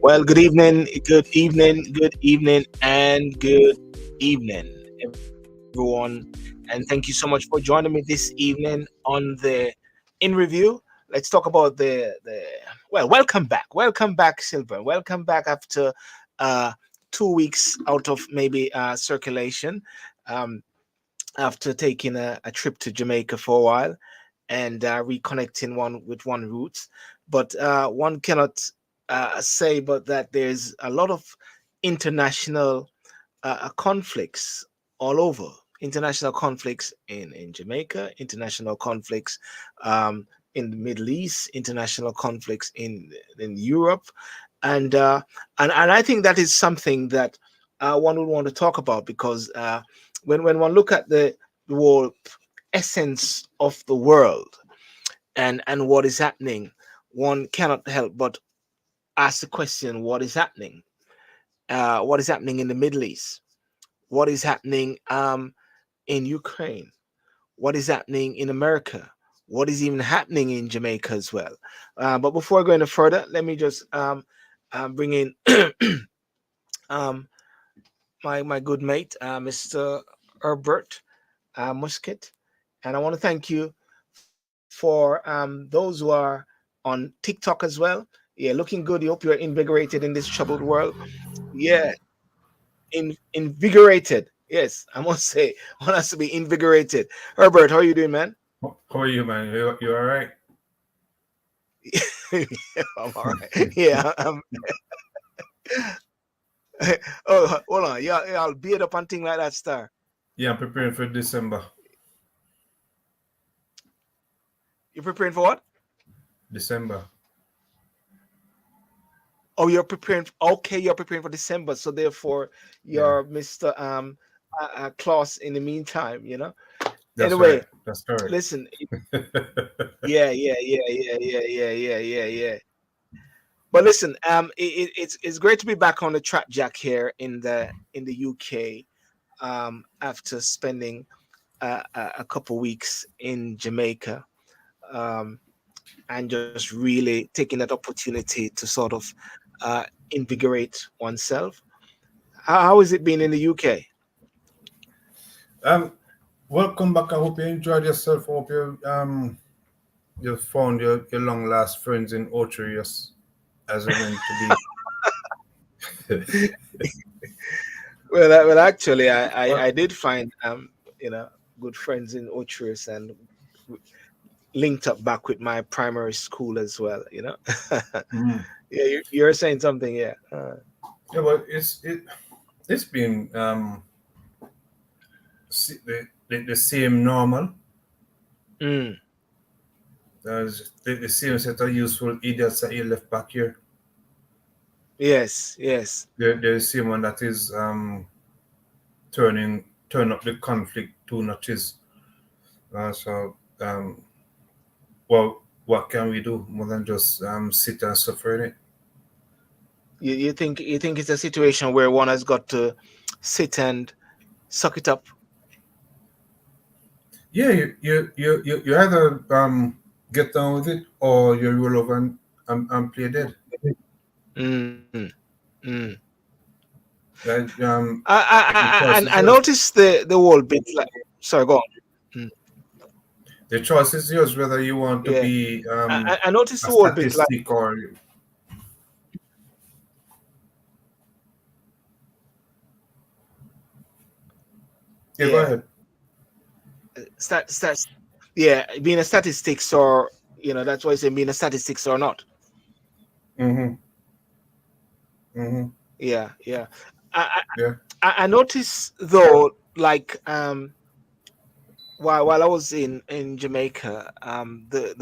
Well, good evening, and good evening, everyone. And thank you so much for joining me this evening on the In Review. Let's talk about welcome back, Sylbourne. Welcome back after uh, 2 weeks out of maybe circulation, um, after taking a trip to Jamaica for a while and reconnecting one with one roots. But one cannot say but that there's a lot of international conflicts all over. International conflicts in Jamaica, international conflicts in the Middle East, international conflicts in Europe, and and I think that is something that one would want to talk about because when one look at the whole essence of the world and what is happening, one cannot help but ask the question: what is happening? What is happening in the Middle East? What is happening in Ukraine? What is happening in America? What is even happening in Jamaica as well? But before going any further, let me just bring in um, my good mate, Mr. Herbert Musket, and I want to thank you for those who are on TikTok as well. Yeah, looking good. You hope you're invigorated in this troubled world. Yeah, invigorated. Yes, I must say, I want us to be invigorated. Herbert, how are you doing, man? How are you, man? You all right? Yeah, I'm all right. Yeah. Oh, hold on. Yeah, I'll beard up and thing like that, star. Yeah, I'm preparing for December. You're preparing for what? December. Oh, you're preparing. Okay, you're preparing for December. So therefore, Yeah, you're Mr. Claus in the meantime, you know? that's right. Anyway, That's correct. listen. Yeah. But listen, it's great to be back on the track, Jack, here in the UK. After spending a couple weeks in Jamaica, um, and just really taking that opportunity to sort of uh, invigorate oneself. How has it been in the UK? um, Welcome back. I hope you enjoyed yourself. I hope you found your long last friends in Orchard as it meant to be. Well, actually, I Well, did find you know good friends in Otris and linked up back with my primary school as well. You know, mhm. yeah, you're saying something, yeah. Yeah, but it's been the same normal. Mm, There's the same set of useful idiots that you left back here. yes. They're the same one that is turn up the conflict two notches. So, well, what can we do more than just sit and suffer in it? You think it's a situation where one has got to sit and suck it up? Yeah, you either get down with it or you roll over and play dead. Mm, mm. That the I choice is yours. noticed the whole bit like. Sorry, go on. Mm, The choice is yours whether you want to yeah, be I noticed a the whole bit like. statistic or yeah. Go Yeah, ahead. stats. Yeah, being a statistics or that's why I say being a statistics or not. Mm-hmm. Mm-hmm. Yeah. I Yeah. I noticed though, like while I was in Jamaica, the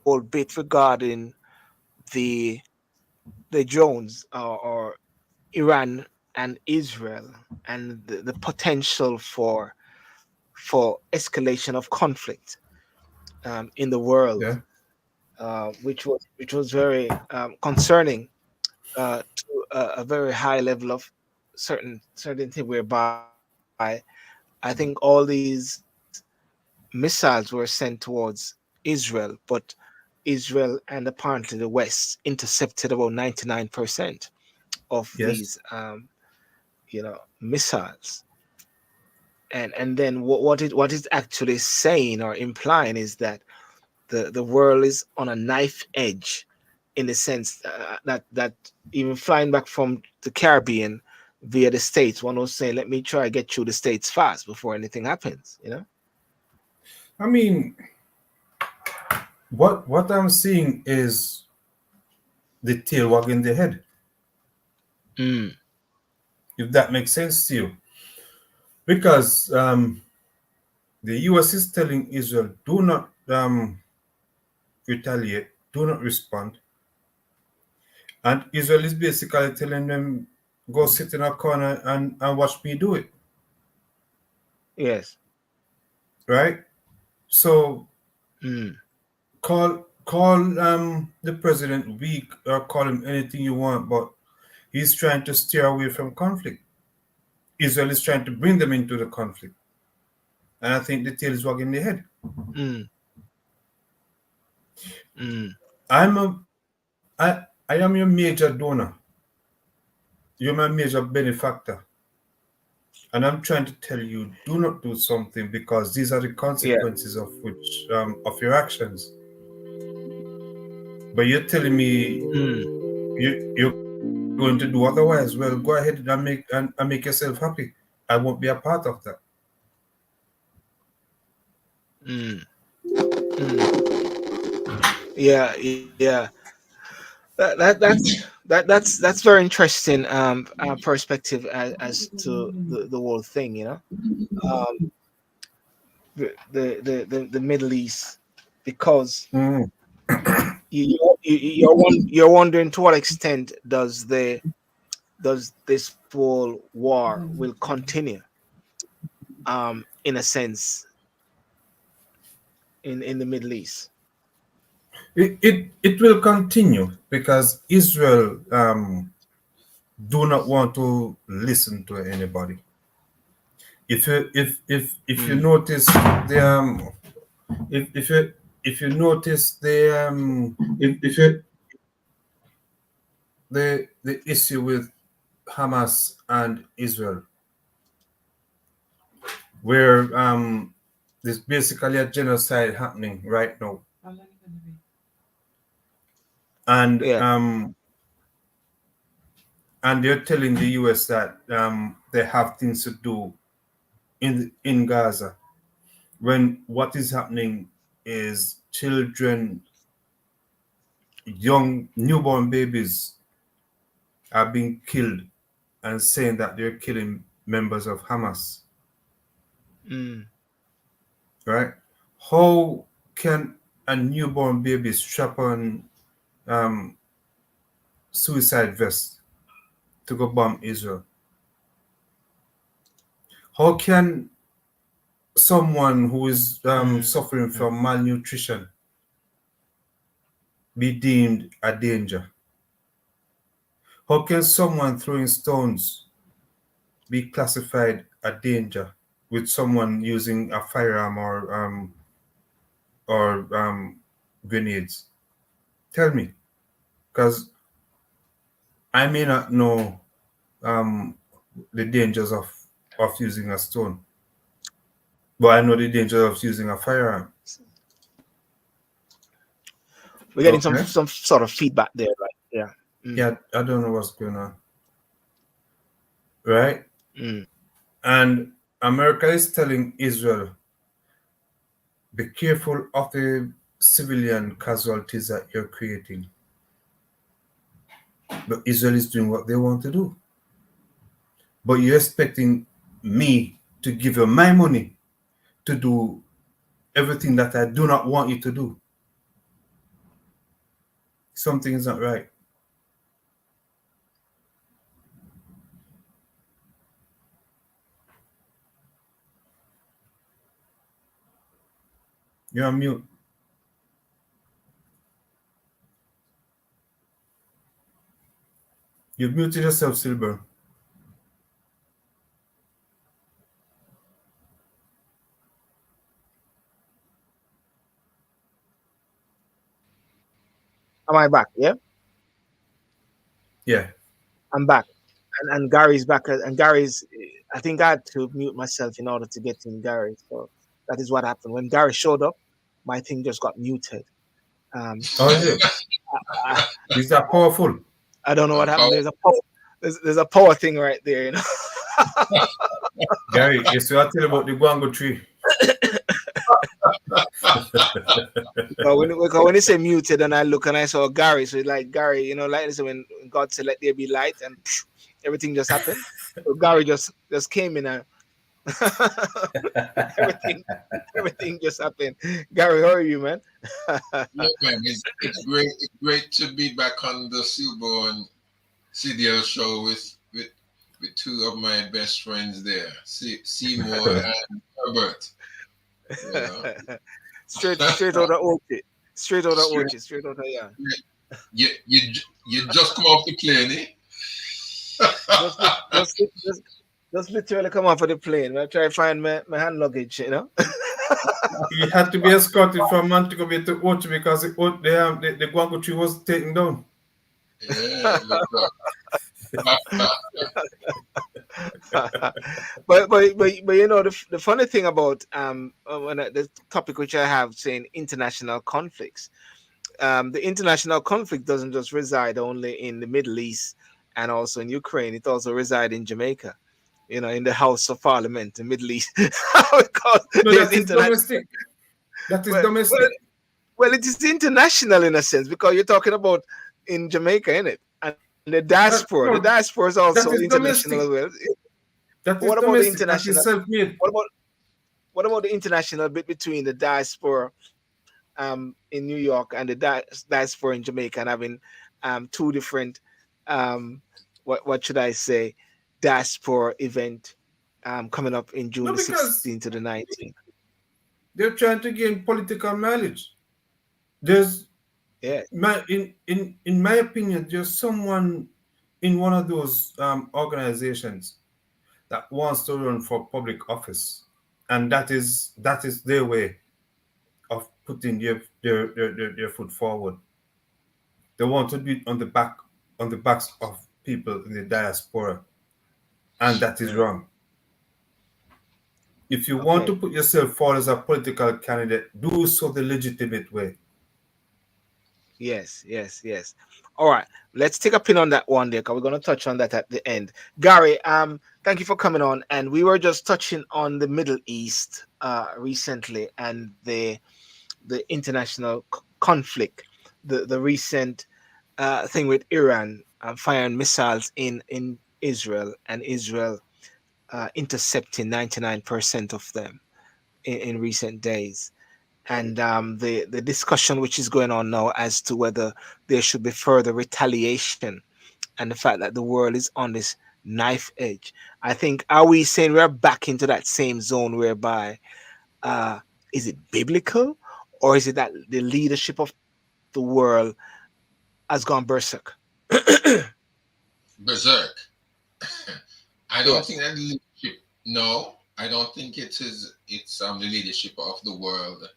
whole bit regarding the the drones or Iran and Israel and the potential for escalation of conflict in the world, Yeah. which was very concerning to a very high level of certainty, whereby I think all these missiles were sent towards Israel, but Israel and apparently the West intercepted about 99% of Yes. these, missiles. And then what it actually saying or implying is that the world is on a knife edge, in the sense that even flying back from the Caribbean via the States, one was saying, let me try to get through the States fast before anything happens. I mean, what I'm seeing is the tail wagging the head, Mm, if that makes sense to you. Because the US is telling Israel, do not retaliate, do not respond. And Israel is basically telling them, go sit in a corner and watch me do it. yes. Right? So Mm, call the president weak or call him anything you want, but he's trying to steer away from conflict. Israel is trying to bring them into the conflict. And I think the tail is wagging their head. mm, mm, I'm a I am your major donor. You're my major benefactor. And I'm trying to tell you, do not do something because these are the yeah. consequences of which of your actions. But you're telling me Mm, you're going to do otherwise. Well, go ahead and make yourself happy. I won't be a part of that. mm, mm. Yeah, yeah. That's very interesting perspective as to the whole thing. Um, the Middle East, because Mm. you're wondering to what extent does this whole war will continue, in a sense, in the Middle East. It will continue because Israel do not want to listen to anybody. If you Mm, notice the if you notice if you the issue with Hamas and Israel, where there's basically a genocide happening right now, and yeah. they're telling the US that they have things to do in Gaza, when what is happening is children, young newborn babies are being killed and saying that they're killing members of Hamas, Mm, right? How can a newborn baby strap on um, suicide vest to go bomb Israel? How can someone who is mm, suffering from malnutrition be deemed a danger? How can someone throwing stones be classified a danger with someone using a firearm or grenades? Tell me, because I may not know um, the dangers of using a stone, but I know the danger of using a firearm. we're getting some Okay. some sort of feedback there, right? Yeah. Mm, Yeah, I don't know what's going on. Right? mm, And America is telling Israel, be careful of the civilian casualties that you're creating. But Israel is doing what they want to do. But you're expecting me to give you my money to do everything that I do not want you to do. Something is not right. You're on mute. You've muted yourself, Sylbourne. Am I back? Yeah, Yeah. I'm back. And Gary's back. And Gary's, I think I had to mute myself in order to get in Gary. So that is what happened. When Gary showed up, my thing just got muted. Oh, is it? I, Is that powerful? I don't know what happened. Power. There's a power thing right there, you know. Gary, yes, so I tell you about the guango tree. But when you say muted, and I look and I saw Gary, so it's like Gary, you know, like this when God said, "Let there be light," and everything just happened. So Gary just came in and everything everything just happened. Gary, how are you, man? Yeah, man, it's great. It's great to be back on the Sylbourne Sydial show with two of my best friends there, Seymour and Herbert. You know, straight out of Orchid, straight out of Straight- Orchid, straight out of yeah. you just come off the plane, eh? Just, just literally come off of the plane. I try to find my hand luggage, you know. He had to be escorted from Montego Bay to Ocho because the guango tree was taken down. Yeah, look up. but you know the funny thing about the topic which I have saying international conflicts, the international conflict doesn't just reside only in the Middle East and also in Ukraine. It also resides in Jamaica, you know, in the House of Parliament, the Middle East, because No, there's that is international. domestic. That is Well, domestic. well, it is international in a sense because you're talking about in Jamaica, in it, and the diaspora. The No, diaspora is that also is international domestic. as well. That is What about the domestic. That international? is self-made. What about the international bit between the diaspora in New York and the diaspora in Jamaica, and having two different what should I say, diaspora event coming up in June No, the because 16th to the 19th? they're trying to gain political mileage. There's Yeah. in my opinion, there's someone in one of those organizations that wants to run for public office, and that is their way of putting their foot forward. They want to be on the backs of people in the diaspora, and that is Mm. wrong. If you want to Okay. put yourself forward as a political candidate, do so the legitimate way. Yes, yes, yes. All right. Let's take a pin on that one there because we're going to touch on that at the end. Gary, thank you for coming on. And we were just touching on the Middle East recently and the international conflict, the recent thing with Iran firing missiles in Israel, and Israel intercepting 99% of them in recent days. And the discussion which is going on now as to whether there should be further retaliation, and the fact that the world is on this knife edge. I think, are we saying we're back into that same zone whereby uh, is it biblical, or is it that the leadership of the world has gone berserk? Berserk. I don't Yes. think that leadership. No, I don't think it is. It's the leadership of the world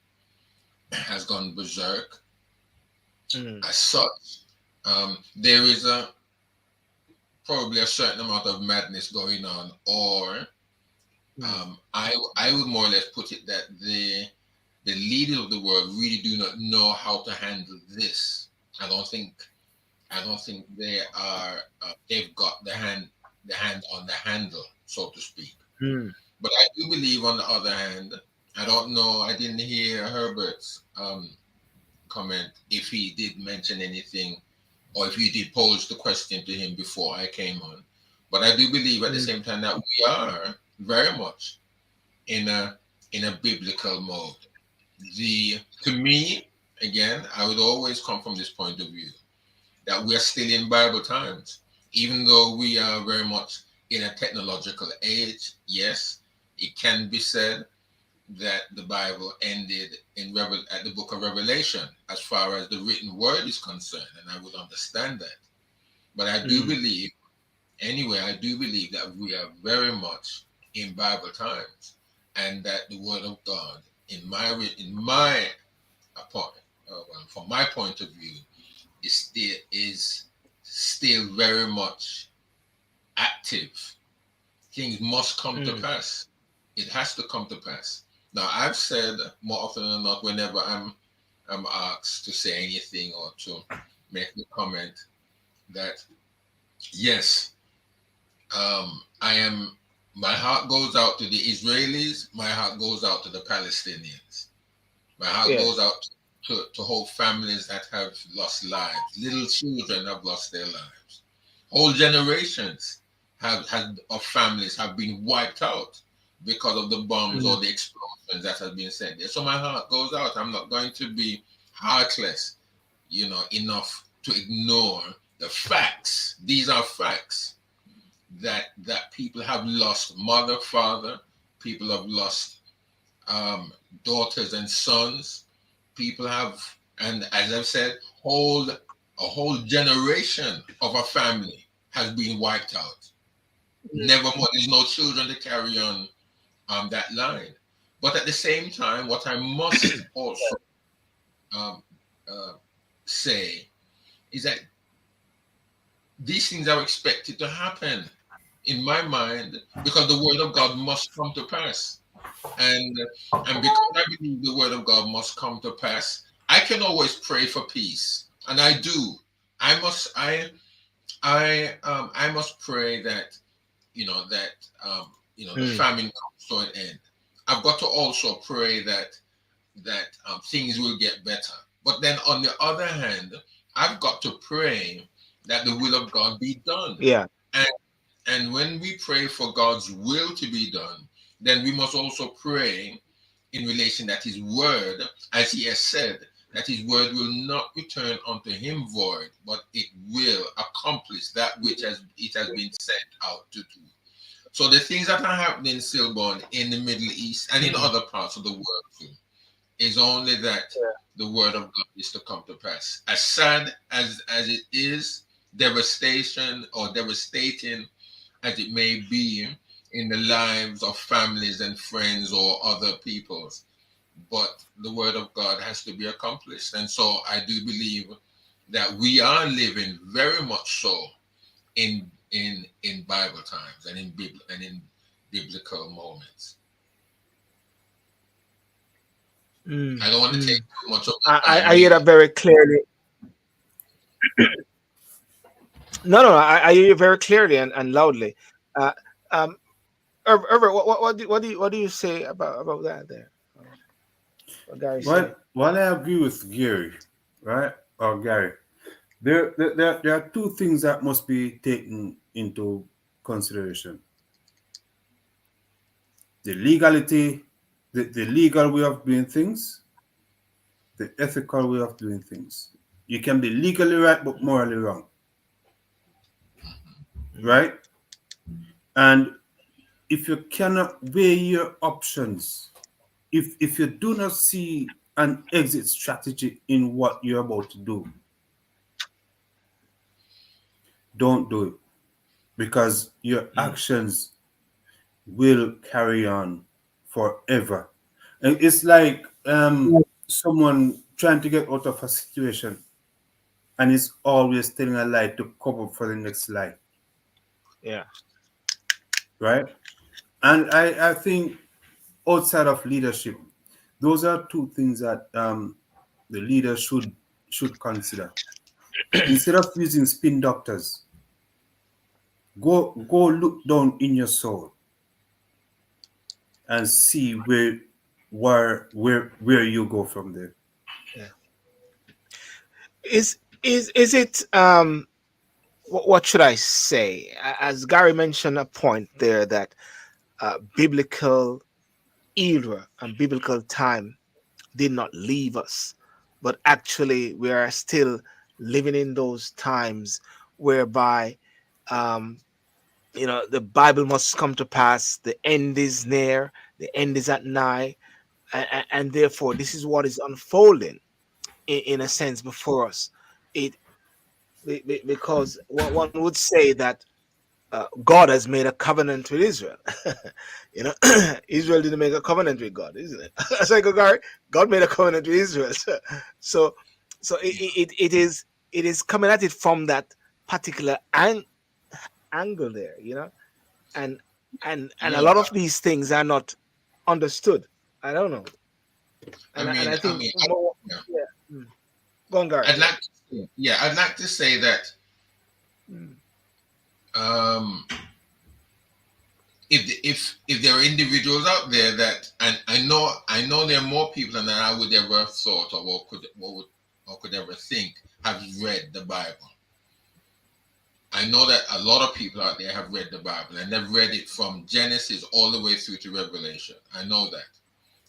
has gone berserk Mm, as such. There is probably a certain amount of madness going on, or mm, I would more or less put it that the leaders of the world really do not know how to handle this. I don't think they are they've got the hand on the handle, so to speak. mm. But I do believe, on the other hand, I don't know. I didn't hear Herbert's comment if he did mention anything, or if you did pose the question to him before I came on. But I do believe at the Mm. same time that we are very much in a biblical mode. To me, again, I would always come from this point of view that we are still in Bible times, even though we are very much in a technological age. Yes, it can be said that the Bible ended at the book of Revelation as far as the written word is concerned, and I would understand that. But I do Mm. believe, anyway, I do believe that we are very much in Bible times, and that the Word of God, in my point, from my point of view, is still very much active. Things must come to pass. It has to come to pass. Now, I've said more often than not, whenever I'm asked to say anything or to make a comment, that yes, my heart goes out to the Israelis, my heart goes out to the Palestinians. My heart goes out to whole families that have lost lives. Little children have lost their lives. Whole generations of families have been wiped out because of the bombs or the explosions that have been sent there. So my heart goes out. I'm not going to be heartless, enough to ignore the facts. These are facts that people have lost mother, father, people have lost daughters and sons. People have, and as I've said, a whole generation of a family has been wiped out. Never more. There's no children to carry on that line. But at the same time, what I must also say is that these things are expected to happen, in my mind, because the word of God must come to pass. And because I believe the word of God must come to pass, I can always pray for peace, and I do. I must pray that the famine comes to an end. I've got to also pray that things will get better. But then on the other hand, I've got to pray that the will of God be done. Yeah. And when we pray for God's will to be done, then we must also pray in relation that his word, as he has said, that his word will not return unto him void, but it will accomplish that which it has been sent out to do. So the things that are happening in Sylbourne, in the Middle East, and in other parts of the world too, is only that the word of God is to come to pass. As sad as it is, devastating as it may be in the lives of families and friends or other peoples, but the word of God has to be accomplished. And so I do believe that we are living very much so in Bible times and in biblical moments. I don't want to take too much of I hear that very clearly. No, I hear you very clearly and loudly. Herbert, what do you say about that there? What Gary said? Well, I agree with Gary, right? Or Gary. There are two things that must be taken into consideration. The legality, the legal way of doing things, the ethical way of doing things. You can be legally right but morally wrong. Right? And if you cannot weigh your options, if you do not see an exit strategy in what you're about to do, don't do it, because your actions will carry on forever. And it's like someone trying to get out of a situation and is always telling a lie to cover for the next lie. Yeah. Right? And I think outside of leadership, those are two things that the leader should consider. Instead of using spin doctors, go look down in your soul and see where you go from there. Yeah. Is it what should I say? As Gary mentioned a point there that biblical era and biblical time did not leave us, but actually we are still living in those times whereby the Bible must come to pass. The end is near. The end is at nigh, and therefore this is what is unfolding in a sense before us. Because one would say that God has made a covenant with Israel. Israel didn't make a covenant with God, isn't it? It's like God made a covenant with Israel. So it it is coming at it from that particular angle there, you know, and a lot of these things are not understood. I don't know, and I think more, yeah. yeah. Go on, Gareth. I'd like to say that if there are individuals out there that, and I know there are more people than I would ever thought of or could ever think have read the Bible. I know that a lot of people out there have read the Bible and they've read it from Genesis all the way through to Revelation. I know that.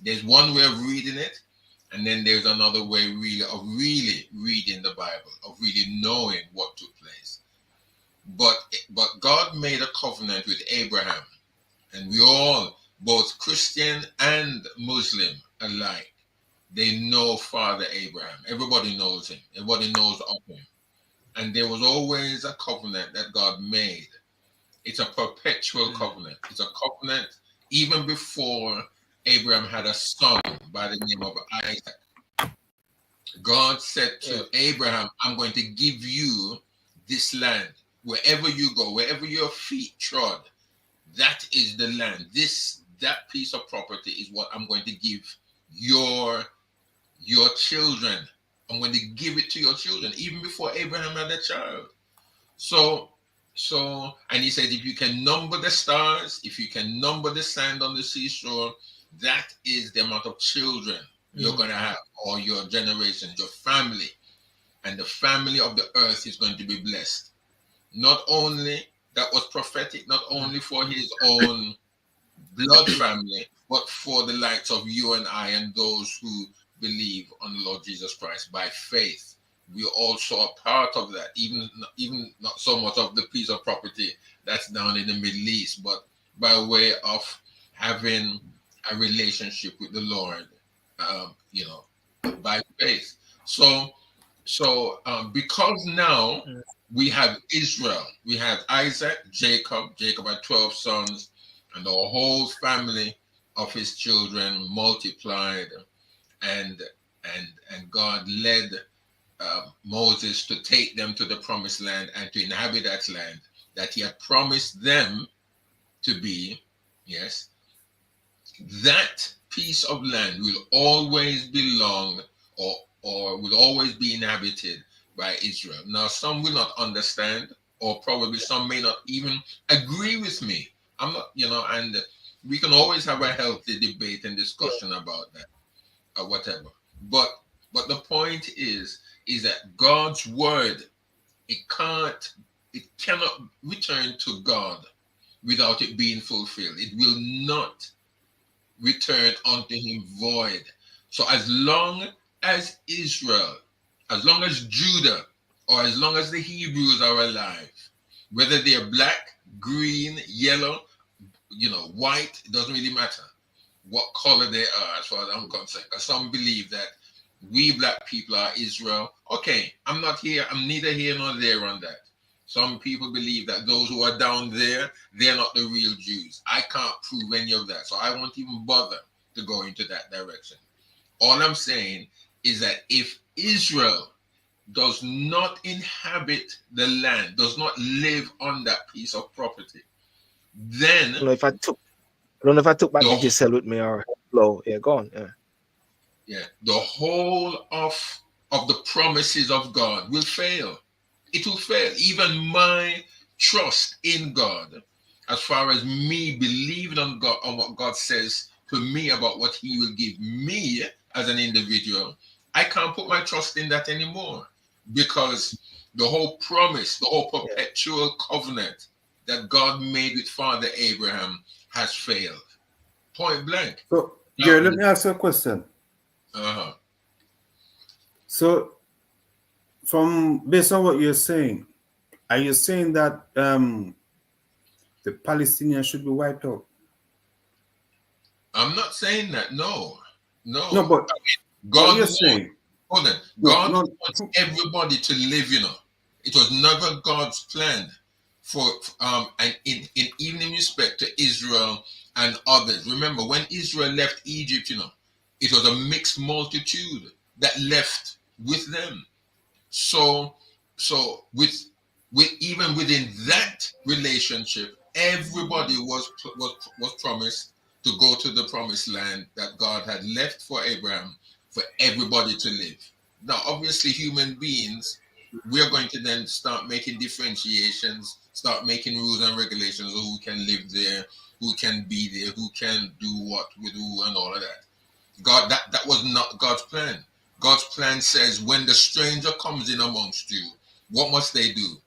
There's one way of reading it, and then there's another way of really reading the Bible, of really knowing what took place. But God made a covenant with Abraham, and we all, both Christian and Muslim alike, they know Father Abraham. Everybody knows him. Everybody knows of him. And there was always a covenant that God made. It's a perpetual covenant. It's a covenant even before Abraham had a son by the name of Isaac. God said to Abraham, I'm going to give you this land. Wherever you go, wherever your feet trod, that is the land. That piece of property is what I'm going to give your children. I'm going to give it to your children, even before Abraham had a child. So, and he said, if you can number the stars, if you can number the sand on the seashore, that is the amount of children you're going to have, or your generations, your family. And the family of the earth is going to be blessed. Not only that was prophetic, not only for his own blood family, but for the likes of you and I and those who believe on the Lord Jesus Christ by faith. We are also a part of that, even not so much of the piece of property that's down in the Middle East, but by way of having a relationship with the Lord, by faith. So because now we have Israel, we have Isaac, Jacob had 12 sons, and the whole family of his children multiplied, and God led Moses to take them to the promised land and to inhabit that land that he had promised them to be. Yes, that piece of land will always belong or will always be inhabited by Israel. Now, some will not understand, or probably some may not even agree with me. I'm not, and we can always have a healthy debate and discussion about that, or whatever. But the point is that God's word, it cannot return to God without it being fulfilled. It will not return unto him void. So as long as Israel, as long as Judah, or as long as the Hebrews are alive, whether they're black, green, yellow, white, it doesn't really matter what color they are, as far as I'm concerned. Because some believe that we black people are Israel. Okay, I'm neither here nor there on that. Some people believe that those who are down there, they're not the real Jews. I can't prove any of that, so I won't even bother to go into that direction. All I'm saying is that if Israel does not inhabit the land, does not live on that piece of property, then I don't know if I took back the Giselle with me or Flo. Yeah, go on. Yeah, the whole of the promises of God will fail. It will fail. Even my trust in God, as far as me believing on God, on what God says to me about what he will give me as an individual, I can't put my trust in that anymore, because the whole promise, the whole perpetual covenant that God made with Father Abraham has failed. Point blank. So, Jerry, let me ask you a question. So, based on what you're saying, are you saying that the Palestinians should be wiped out? I'm not saying that. No. No, but God you're saying. Hold on. God wants everybody to live. It was never God's plan for and even in respect to Israel and others. Remember, when Israel left Egypt, it was a mixed multitude that left with them. So So with even within that relationship, everybody was promised to go to the promised land that God had left for Abraham for everybody to live. Now, obviously, human beings, we're going to then start making differentiations, start making rules and regulations of who can live there, who can be there, who can do what with who, and all of that. That was not God's plan. God's plan says when the stranger comes in amongst you, what must they do?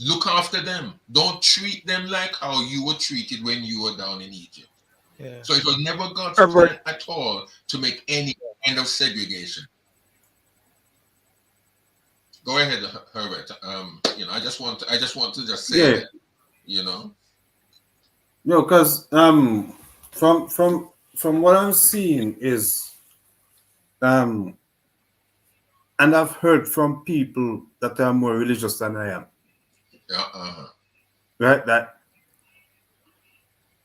Look after them. Don't treat them like how you were treated when you were down in Egypt. Yeah. So it was never God's Herbert. plan at all to make any kind of segregation. Go ahead, Herbert. I just want to just say that, No, because from what I'm seeing is and I've heard from people that are more religious than I am. Right, that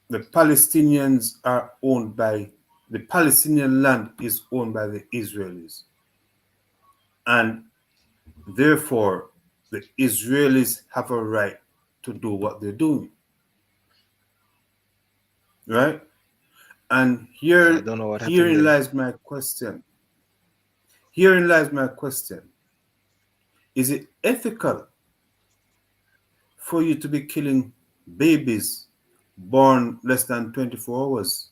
the Palestinians are owned by the Palestinian land is owned by the Israelis, and therefore the Israelis have a right to do what they're doing. Right, and I don't know what happened herein there. lies my question. Herein lies my question. Is it ethical for you to be killing babies born less than 24 hours?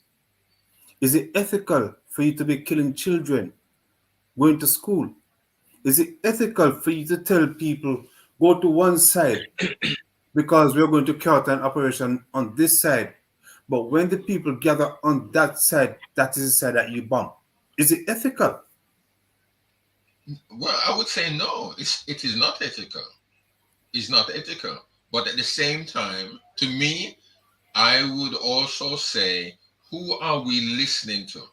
Is it ethical for you to be killing children going to school? Is it ethical for you to tell people, go to one side because we're going to carry out an operation on this side, but when the people gather on that side, that is the side that you bomb? Is it ethical? Well, I would say no. It is not ethical. It's not ethical. But at the same time, to me, I would also say, who are we listening to?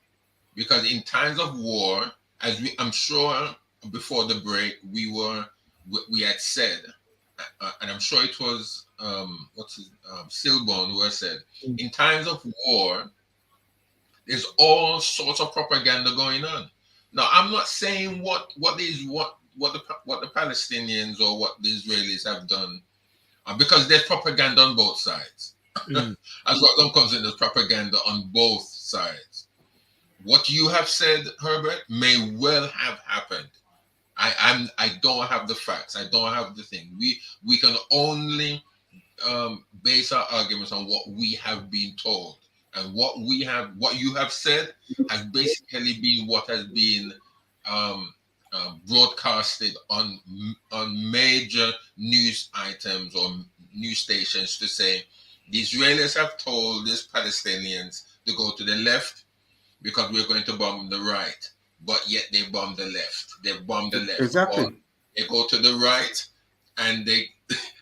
Because in times of war, I'm sure before the break we had said, and I'm sure it was Sylbourne who had said, in times of war, there's all sorts of propaganda going on. Now, I'm not saying what the Palestinians or what the Israelis have done, because there's propaganda on both sides. As far as I'm concerned, there's propaganda on both sides. What you have said, Herbert, may well have happened. I don't have the facts. I don't have the thing. We can only base our arguments on what we have been told, and what you have said has basically been what has been broadcasted on major news items or news stations to say the Israelis have told these Palestinians to go to the left because we're going to bomb the right, but yet they bomb the left. They bomb the left. Exactly. Or they go to the right and they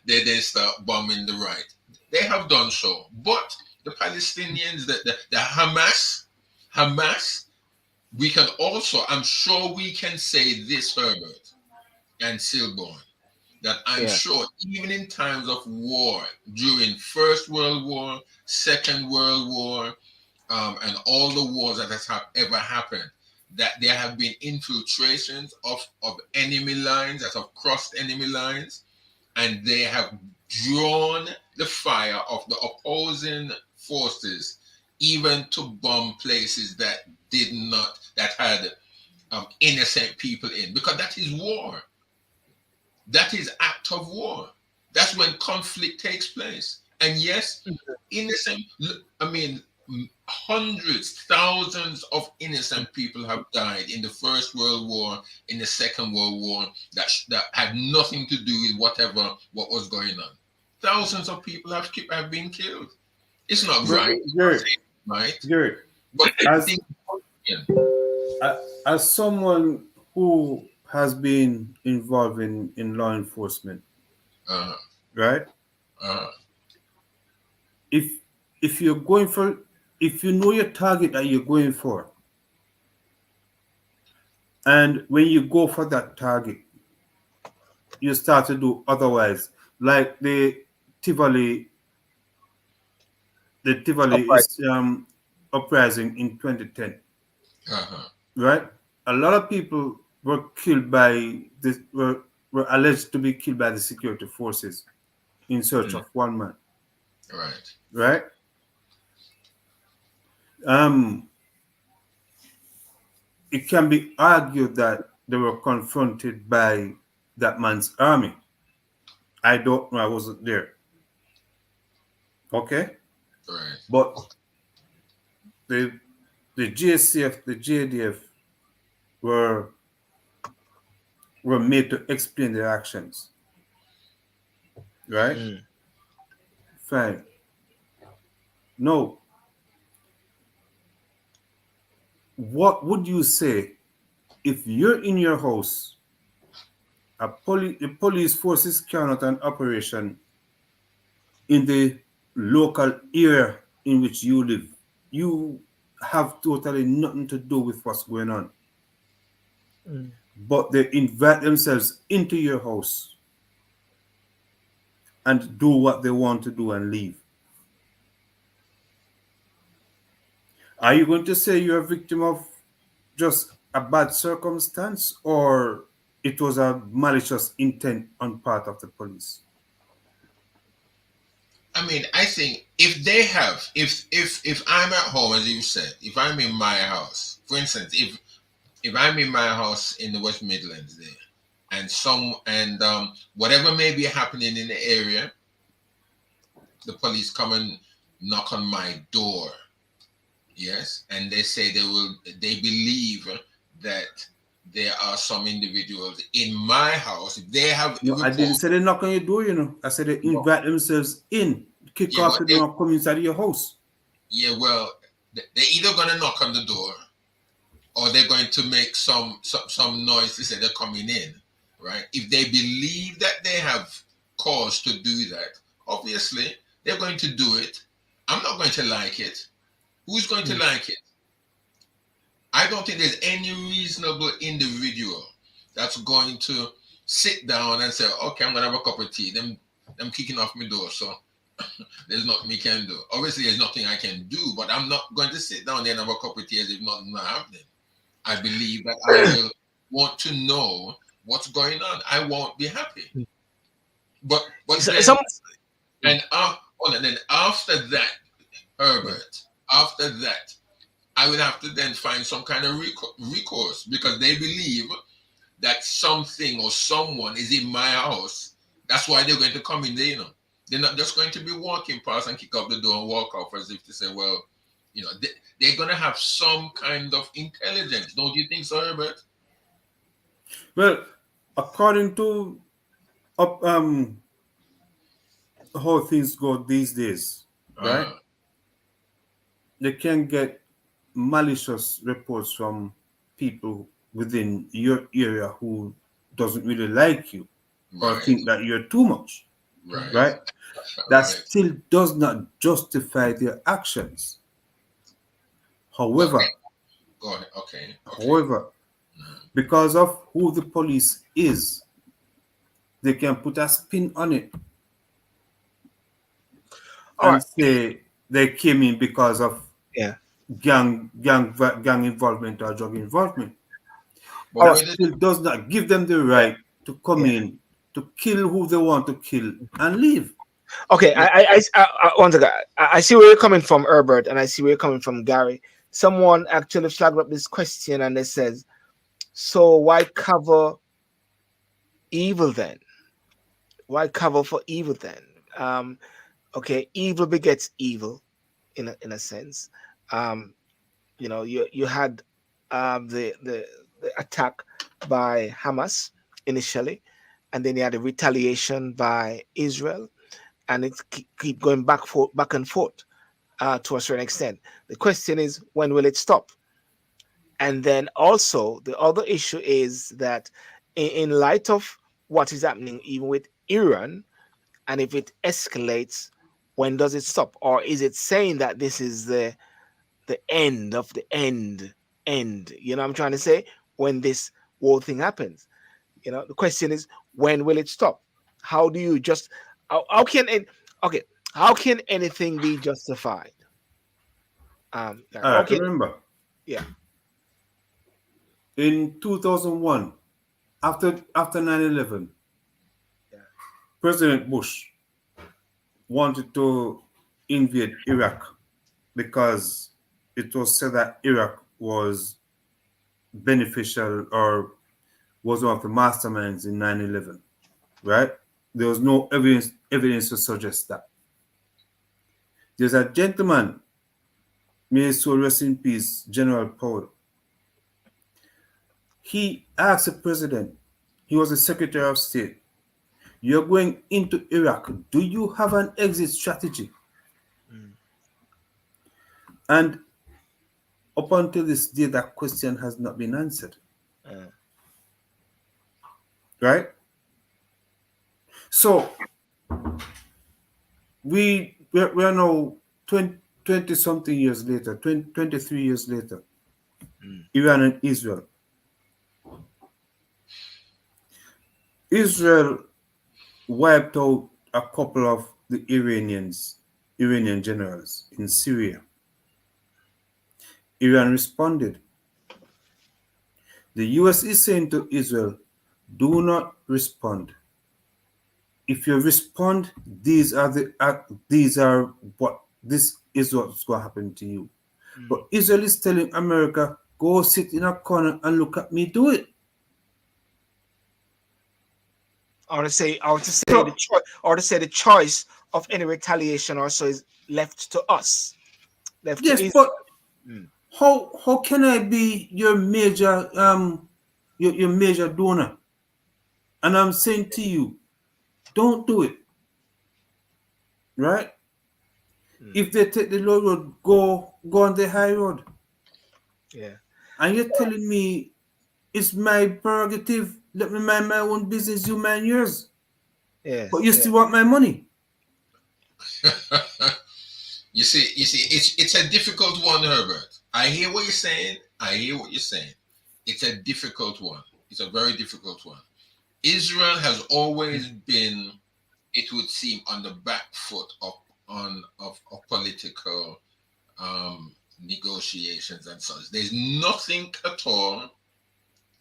then start bombing the right. They have done so. But the Palestinians, the Hamas, we can also, I'm sure we can say this, Herbert and Sylbourne, that I'm sure even in times of war, during First World War, Second World War, and all the wars that have ever happened, that there have been infiltrations of enemy lines that have crossed enemy lines, and they have drawn the fire of the opposing forces, even to bomb places that had innocent people in, because that is war. That is act of war. That's when conflict takes place. And yes, innocent, hundreds, thousands of innocent people have died in the First World War, in the Second World War, that had nothing to do with what was going on. Thousands of people have been killed. It's not right. Gary, But as someone who has been involved in law enforcement, right? If you're going for, if you know your target that you're going for, and when you go for that target, you start to do otherwise, like the Tivoli uprising in 2010, right? A lot of people were killed by this, were were alleged to be killed by the security forces in search of one man. Right. Right? It can be argued that they were confronted by that man's army. I don't know, I wasn't there. Okay? Right. But the GSCF, the JDF were made to explain their actions. Right? Fine. No. What would you say if you're in your house, the police forces carry out an operation in the local area in which you live? You have totally nothing to do with what's going on. But they invite themselves into your house and do what they want to do and leave. Are you going to say you're a victim of just a bad circumstance, or it was a malicious intent on part of the police? I mean, I think if they have, if I'm at home, as you said, if I'm in my house, for instance, if I'm in my house in the West Midlands there, and whatever may be happening in the area, the police come and knock on my door, yes, and they say they believe that there are some individuals in my house. If they have, No, I didn't say they knock on your door, you know. I said they invite themselves in, kick off the door, come inside your house. Yeah, well, they're either going to knock on the door, or they're going to make some noise to say they're coming in, right? If they believe that they have cause to do that, obviously they're going to do it. I'm not going to like it. Who's going to like it? I don't think there's any reasonable individual that's going to sit down and say, okay, I'm going to have a cup of tea. Them kicking off my door, so there's nothing we can do. Obviously, there's nothing I can do, but I'm not going to sit down there and have a cup of tea as if nothing's not happening. I believe that I will want to know what's going on. I won't be happy. But then, and then after that, Herbert, after that, I will have to then find some kind of recourse, because they believe that something or someone is in my house. That's why they're going to come in there, you know. They're not just going to be walking past and kick up the door and walk off as if to say, well, you know, they're going to have some kind of intelligence. Don't you think so, Herbert? Well, according to how things go these days, right? They can get malicious reports from people within your area who doesn't really like you, or think that you're too much, right? That still does not justify their actions. However, however, because of who the police is, they can put a spin on it and say they came in because of gang involvement or drug involvement. But that still does not give them the right to come in, to kill who they want to kill and leave. Okay, I once again, I see where you're coming from, Herbert, and I see where you're coming from, Gary. Someone actually flagged up this question, and it says, so why cover evil then? Why cover for evil then? Okay, evil begets evil, in a sense. You know, you had the attack by Hamas initially, and then you had a retaliation by Israel, and it keep going back and forth to a certain extent. The question is, when will it stop? And then also the other issue is that in light of what is happening even with Iran, and if it escalates, when does it stop? Or is it saying that this is the end of the end? You know what I'm trying to say? When this whole thing happens, you know, the question is, when will it stop? How do you just how can anything be justified? Remember, yeah, in 2001, after 9/11, President Bush wanted to invade Iraq because it was said that Iraq was beneficial or was one of the masterminds in 9/11, right? There was no evidence to suggest that. There's a gentleman, may his soul rest in peace, General Powell. He asked the president, he was the Secretary of State, you're going into Iraq, do you have an exit strategy? And up until this day, that question has not been answered. Right? So we are now 20 something years later, 23 years later, Iran and Israel. Israel wiped out a couple of the Iranian generals in Syria. Iran responded. The US is saying to Israel, do not respond. If you respond, this is what's going to happen to you. But Israel is telling America, go sit in a corner and look at me do it. Or to say the choice of any retaliation also is left to us. Yes, but how can I be your major your major donor? And I'm saying to you, don't do it. Right? If they take the low road, go on the high road. Yeah. And you're telling me it's my prerogative. Let me mind my own business, you mind yours. Yes. But you still want my money. You see, it's a difficult one, Herbert. I hear what you're saying. It's a difficult one. It's a very difficult one. Israel has always been, it would seem, on the back foot of political negotiations and such. There's nothing at all,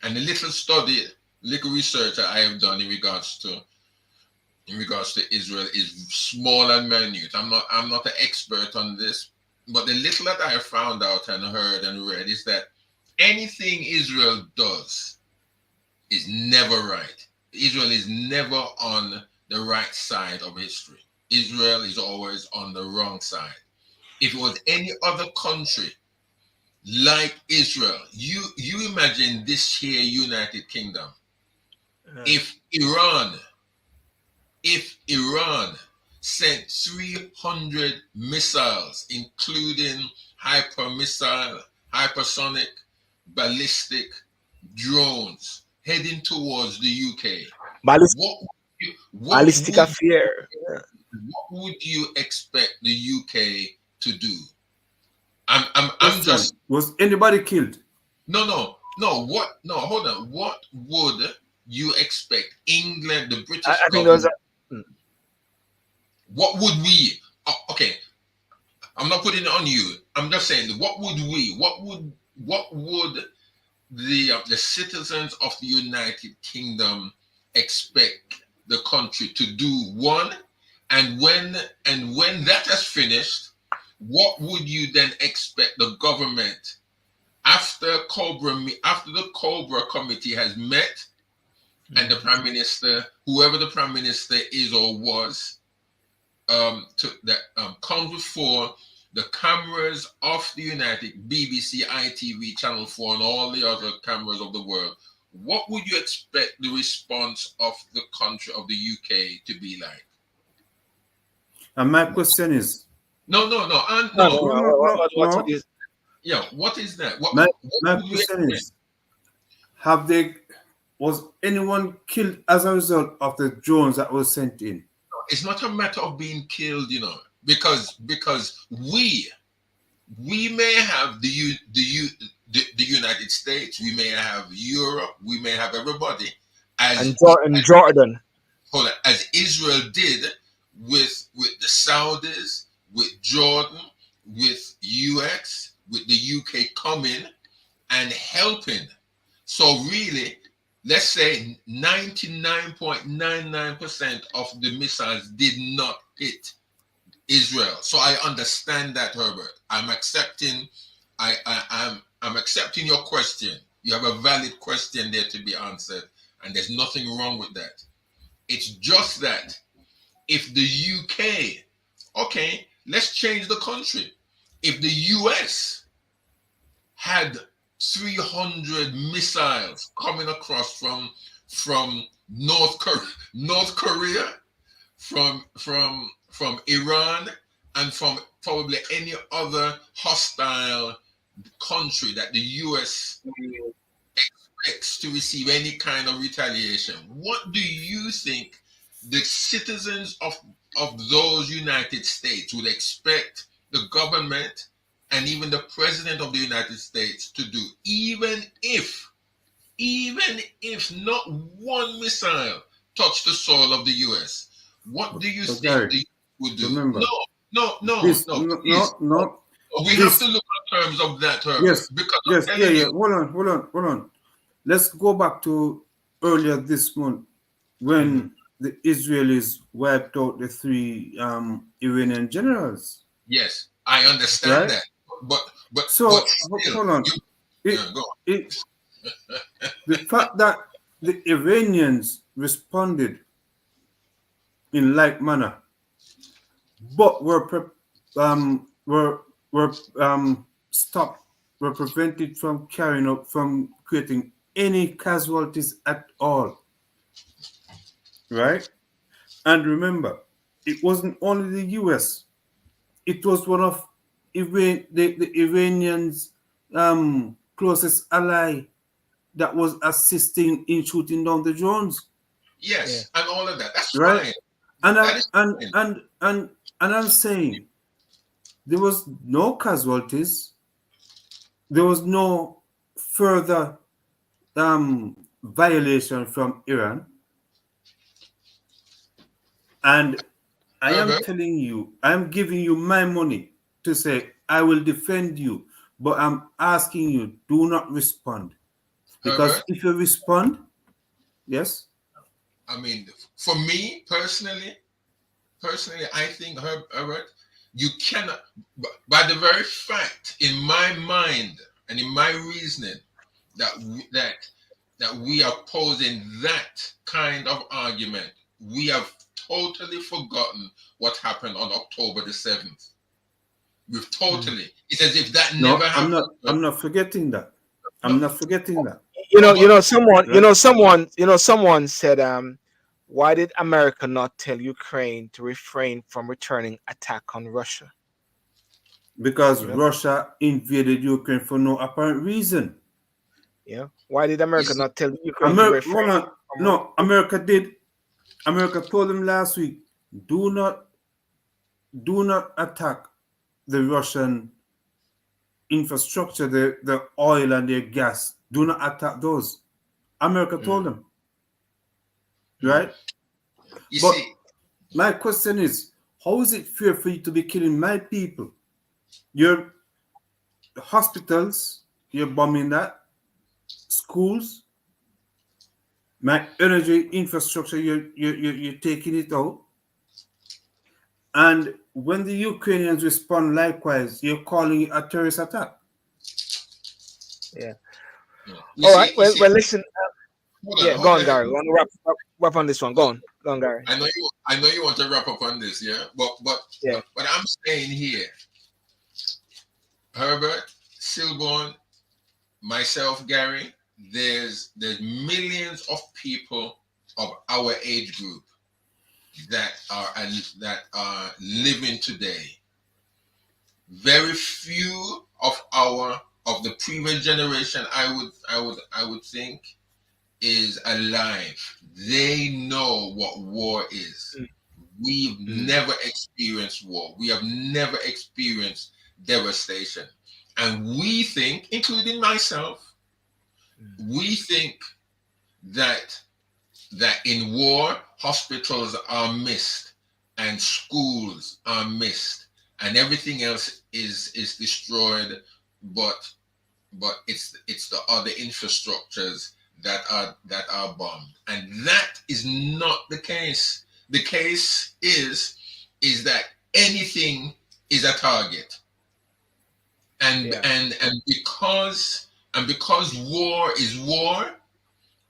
and the little research that I have done in regards to Israel is small and minute. I'm not an expert on this, but the little that I have found out and heard and read is that anything Israel does is never right. Israel is never on the right side of history. Israel is always on the wrong side. If it was any other country like Israel, you imagine this here United Kingdom. If Iran sent 300 missiles, including hypersonic, ballistic drones, heading towards the UK, ballistic affair. What would you expect the UK to do? Was anybody killed? No. What? No, hold on. What would you expect England, the British I think government? What would we? Okay, I'm not putting it on you. I'm just saying, what would we? What would the citizens of the United Kingdom expect the country to do? One, and when that has finished, what would you then expect the government after the Cobra committee has met, and the Prime Minister, whoever the Prime Minister is or was, comes before the cameras of the United, BBC, ITV, Channel 4, and all the other cameras of the world? What would you expect the response of the country, of the UK, to be like? And my question is, what is that? My question is, was anyone killed as a result of the drones that were sent in? It's not a matter of being killed, because we may have the United States, we may have Europe, we may have everybody, as Jordan. Hold on, as Israel did with the Saudis, with Jordan, with US, with the UK coming and helping. So really, let's say 99.99% of the missiles did not hit Israel. So I understand that, Herbert. I'm accepting. I'm accepting your question. You have a valid question there to be answered, and there's nothing wrong with that. It's just that if the UK, okay, let's change the country. If the US had 300 missiles coming across from North Korea, from Iran, and from probably any other hostile country that the US expects to receive any kind of retaliation, what do you think the citizens of those United States would expect the government and even the president of the United States to do, even if not one missile touched the soil of the US? What do you think they would do? Remember, no. We have to look in terms of that, Herbert. Yes, because Hold on. Let's go back to earlier this month when the Israelis wiped out the 3 Iranian generals. Yes, I understand that. But still, hold on. Go on. The fact that the Iranians responded in like manner, but were stopped, were prevented from from creating any casualties at all. Right? And remember, it wasn't only the US, it was one of the Iranians' closest ally that was assisting in shooting down the drones. Yes, and all of that. That's right. Fine. And I'm saying there was no casualties. There was no further violation from Iran. And I am telling you, I'm giving you my money to say I will defend you, but I'm asking you, do not respond. Because if you respond, yes? I mean, for me personally, I think, Herbert, you cannot, by the very fact in my mind and in my reasoning that we are posing that kind of argument, we have totally forgotten what happened on October the 7th. We've totally. It's as if that never happened. I'm not forgetting that. I'm not forgetting that. Someone said, why did America not tell Ukraine to refrain from returning attack on Russia? Because Russia invaded Ukraine for no apparent reason. Yeah. Why did America not tell Ukraine to refrain? No, America did. America told them last week, do not attack the Russian infrastructure, the oil and their gas. Do not attack those. America told them. Right? But my question is, how is it fair for you to be killing my people? Your hospitals, you're bombing that. Schools, my energy infrastructure, you're taking it out. And when the Ukrainians respond likewise, you're calling it a terrorist attack. Yeah. All right. Well, listen. Go on, Gary. We want to wrap on this one. Go on, Gary. I know you want to wrap up on this, yeah. But I'm saying here, Herbert, Sylbourne, myself, Gary, there's millions of people of our age group that are living today. Very few of the previous generation, I would think, is alive. They know what war is. We've never experienced war. We have never experienced devastation. And we think, including myself, we think that in war, hospitals are missed and schools are missed and everything else is destroyed, but it's the other infrastructures that are bombed, and that is not the case. The case is that anything is a target, and Yeah. because war is war,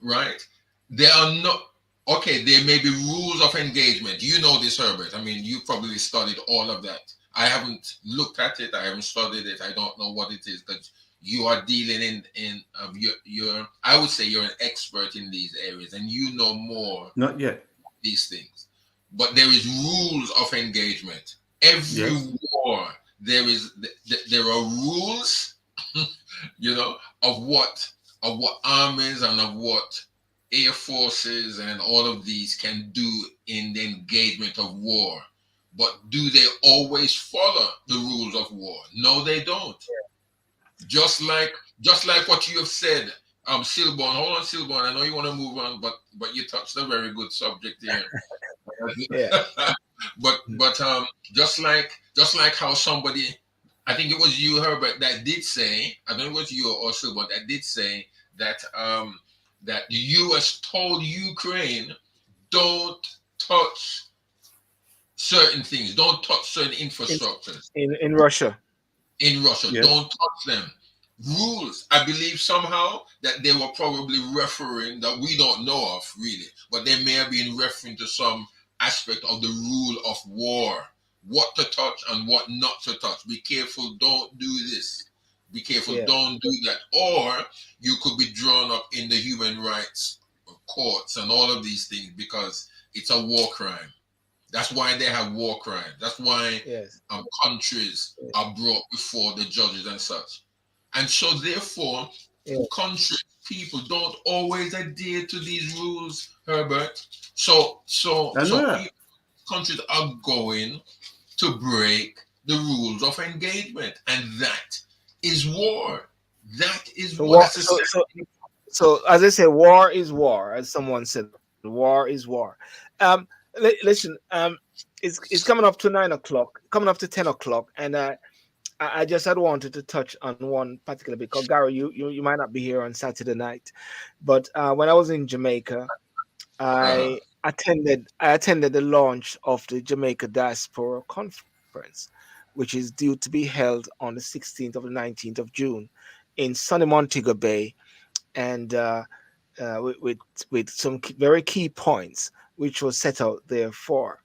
right? There are no okay. There may be rules of engagement. You know this, Herbert. I mean, you probably studied all of that. I haven't looked at it. I haven't studied it. I don't know what it is because you are dealing in you're I would say you're an expert in these areas and you know more Not yet. these things. But there is rules of engagement. Every Yes. war there are rules, you know, of what armies and of what air forces and all of these can do in the engagement of war. But do they always follow the rules of war? No, they don't. Just like what you have said, Sylbourne. Hold on, Sylbourne. I know you want to move on, but you touched a very good subject here. Yeah. but just like how somebody, I think it was you, Herbert, that did say, I don't know if it was you or Sylbourne, that did say that that the U.S. told Ukraine, don't touch certain things, don't touch certain infrastructures In Russia. in Russia. Yes. Don't touch them. Rules. I believe somehow that they were probably referring that we don't know of really, but they may have been referring to some aspect of the rule of war. What to touch and what not to touch. Be careful, don't do this. Be careful, Yeah. don't do that. Or you could be drawn up in the human rights courts and all of these things because it's a war crime. That's why they have war crimes. That's why Yes. countries are brought before the judges and such. And so, therefore, Yeah. countries, people don't always adhere to these rules, Herbert. So I know that. people, countries are going to break the rules of engagement, and that is war. That is So war. war. That's a So as I say, war is war. As someone said, war is war. Listen. It's coming up to 9 o'clock, coming up to 10 o'clock, and I just had wanted to touch on one particular because Gary, you might not be here on Saturday night, but when I was in Jamaica, I attended the launch of the Jamaica Diaspora Conference, which is due to be held on the 16th of the 19th of June in sunny Montego Bay, and with some very key points which was set out there for.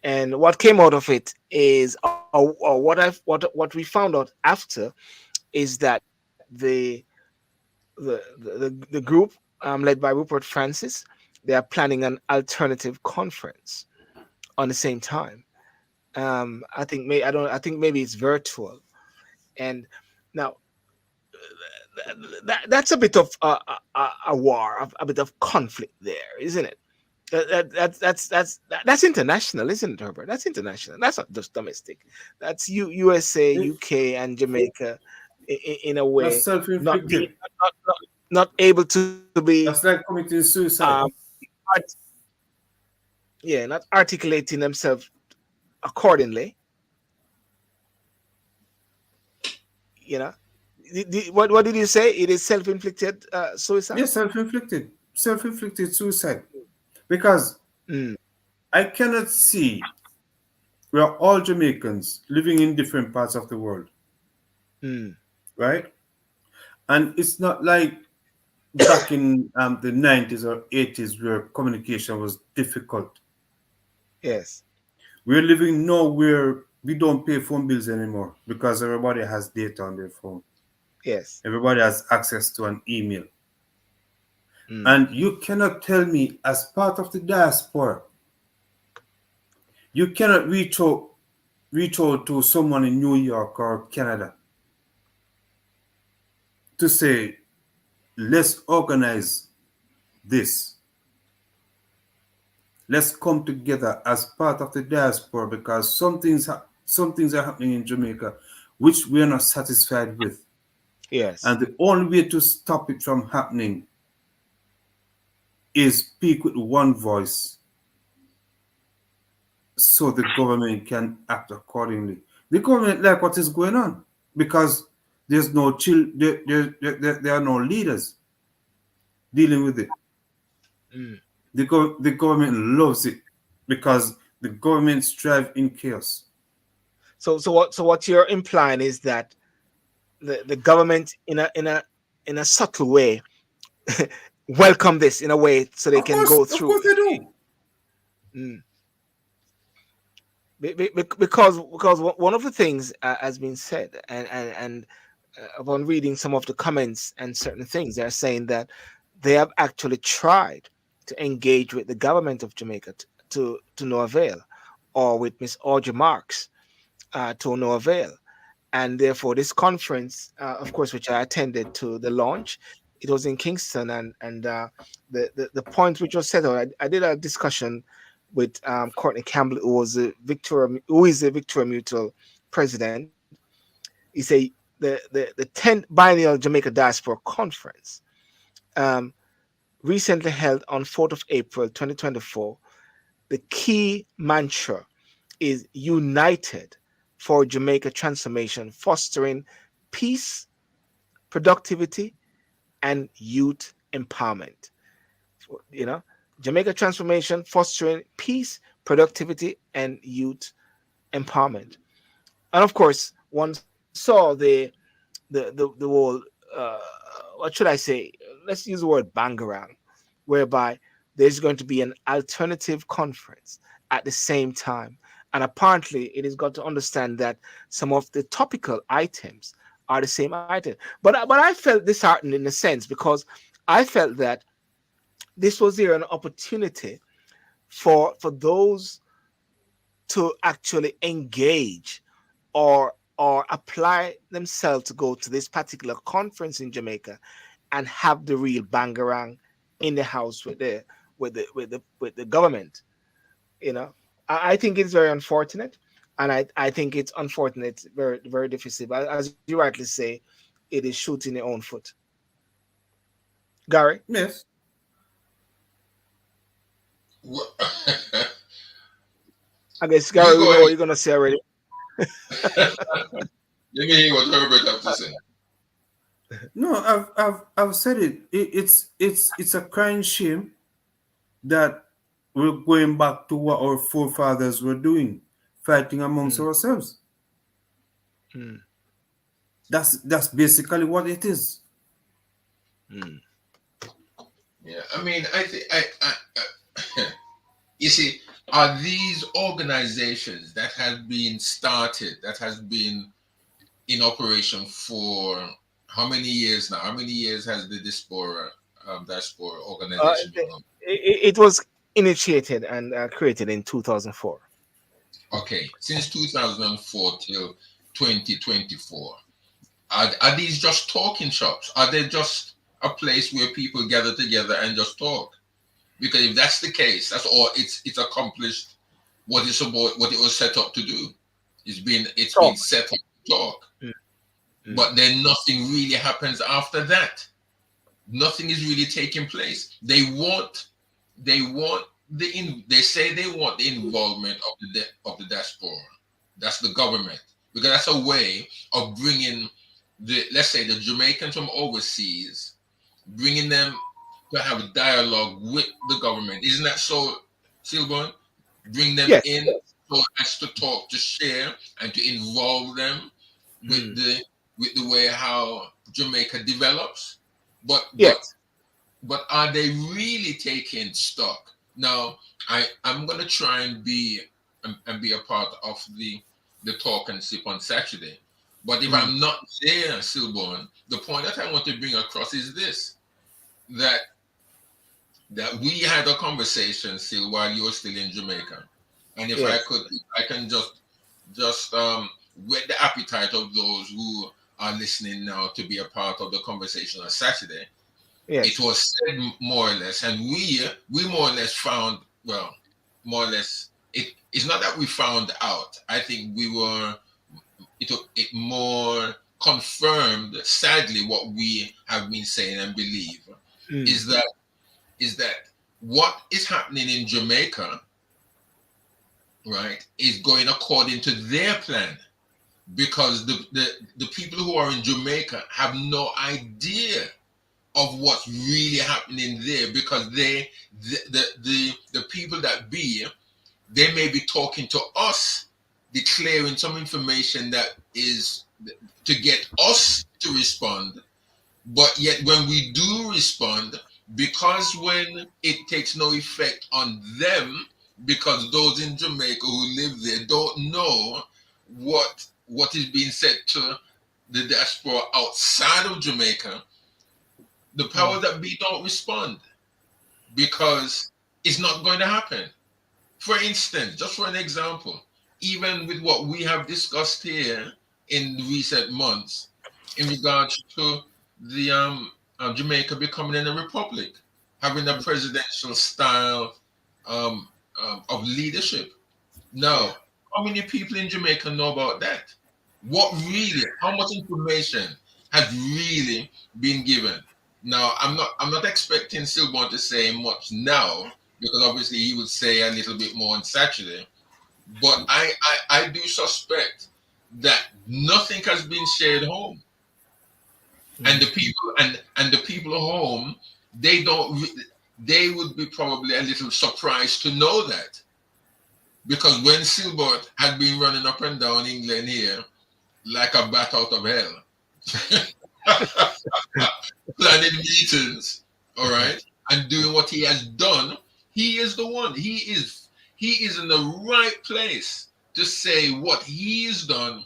And what came out of it is, or what we found out after is that the group led by Rupert Francis, they are planning an alternative conference on the same time. I think maybe it's virtual. And now that's a bit of a war, a bit of conflict there, isn't it? That's international, isn't it, Herbert? That's international. That's not just domestic. That's USA, UK, and Jamaica in a That's way not being self-inflicted. not able to be That's like committing um suicide. art- yeah, not articulating themselves accordingly. You know, what did you say? It is self-inflicted suicide. Yes, self-inflicted. Self-inflicted suicide. Because Mm, I cannot see, we are all Jamaicans living in different parts of the world, mm, right? And it's not like back in the 90s or 80s where communication was difficult. yes, We're living now where we don't pay phone bills anymore because everybody has data on their phone. yes. Everybody has access to an email. Mm, And you cannot tell me, as part of the diaspora, you cannot reach out to someone in New York or Canada to say, let's organize this. Let's come together as part of the diaspora because some things are happening in Jamaica which we are not satisfied with. yes, And the only way to stop it from happening is speak with one voice so the government can act accordingly. The government like what is going on because there's no there are no leaders. dealing with it. Mm. The government loves it because the government strive in chaos. So what you're implying is that the government in a subtle way welcome this in a way so they can go Of through. course they do. Mm. Because one of the things has been said, and upon reading some of the comments and certain things, they're saying that they have actually tried to engage with the government of Jamaica to no avail, or with Miss Audrey Marks to no avail. And therefore, this conference, of course, which I attended to the launch, it was in Kingston, and the point which was set out, I did a discussion with Courtney Campbell, who is the Victoria Mutual president. He said the 10th biennial Jamaica Diaspora Conference, um, recently held on 4th of April 2024. The key mantra is united for Jamaica transformation, fostering peace, productivity, and youth empowerment. You know, Jamaica transformation, fostering peace, productivity, and youth empowerment. And of course, one saw the whole what should I say? Let's use the word bangarang, whereby there's going to be an alternative conference at the same time. And apparently, it has got to understand that some of the topical items are the same item. But I felt disheartened in a sense because I felt that this was here an opportunity for those to actually engage or apply themselves to go to this particular conference in Jamaica and have the real bangarang in the house with the government. You know, I think it's very unfortunate, and I think it's unfortunate, very very difficult. But as you rightly say, it is shooting your own foot. Gary, Yes. Well, I guess you Gary, we go know ahead. what you're gonna say already. Let me hear what Herbert have to say. No, I've said it. It's a crying shame that we're going back to what our forefathers were doing, fighting amongst Mm, ourselves. mm, That's basically what it is. mm. Yeah, I mean, I think you see, are these organizations that have been started, that has been in operation for how many years now? How many years has the diaspora organization been on? It was initiated and created in 2004. Okay, since 2004 till 2024. Are these just talking shops? Are they just a place where people gather together and just talk? Because if that's the case, that's all it's accomplished what it's about, what it was set up to do. It's been Talk. set up to talk. Mm, mm, But then nothing really happens after that. Nothing is really taking place. They say they want the involvement of the diaspora. That's the government, because that's a way of bringing let's say the Jamaicans from overseas, bringing them to have a dialogue with the government. Isn't that so, Sylbourne? Bring them yes. in so as to talk, to share, and to involve them with Mm, the way how Jamaica develops. But but yes. but are they really taking stock? Now, I'm gonna try and be a part of the talk and sip on Saturday. But if Mm, I'm not there, Sylbourne, the point that I want to bring across is this: that we had a conversation still while you were still in Jamaica, and if I yes. could, I can just whet the appetite of those who are listening now to be a part of the conversation on Saturday. It Yes. was said more or less, and we more or less found, well, more or less, it's not that we found out. I think it more confirmed, sadly, what we have been saying and believe Mm, is that what is happening in Jamaica, right, is going according to their plan, because the people who are in Jamaica have no idea of what's really happening there, because the people that be, they may be talking to us, declaring some information that is to get us to respond. But yet when we do respond, because when it takes no effect on them, because those in Jamaica who live there don't know what is being said to the diaspora outside of Jamaica, the powers that be don't respond, because it's not going to happen. For instance, just for an example, even with what we have discussed here in recent months in regards to the Jamaica becoming a republic, having a presidential style of leadership. Now, how many people in Jamaica know about that? What really, how much information has really been given? Now, I'm not expecting Sylbourne to say much now, because obviously he would say a little bit more on Saturday. But I do suspect that nothing has been shared home, and the people and the people at home, they don't. They would be probably a little surprised to know that, because when Sylbourne had been running up and down England here like a bat out of hell, planning meetings, all right, and doing what he has done, he is the one. He is in the right place to say what he's done,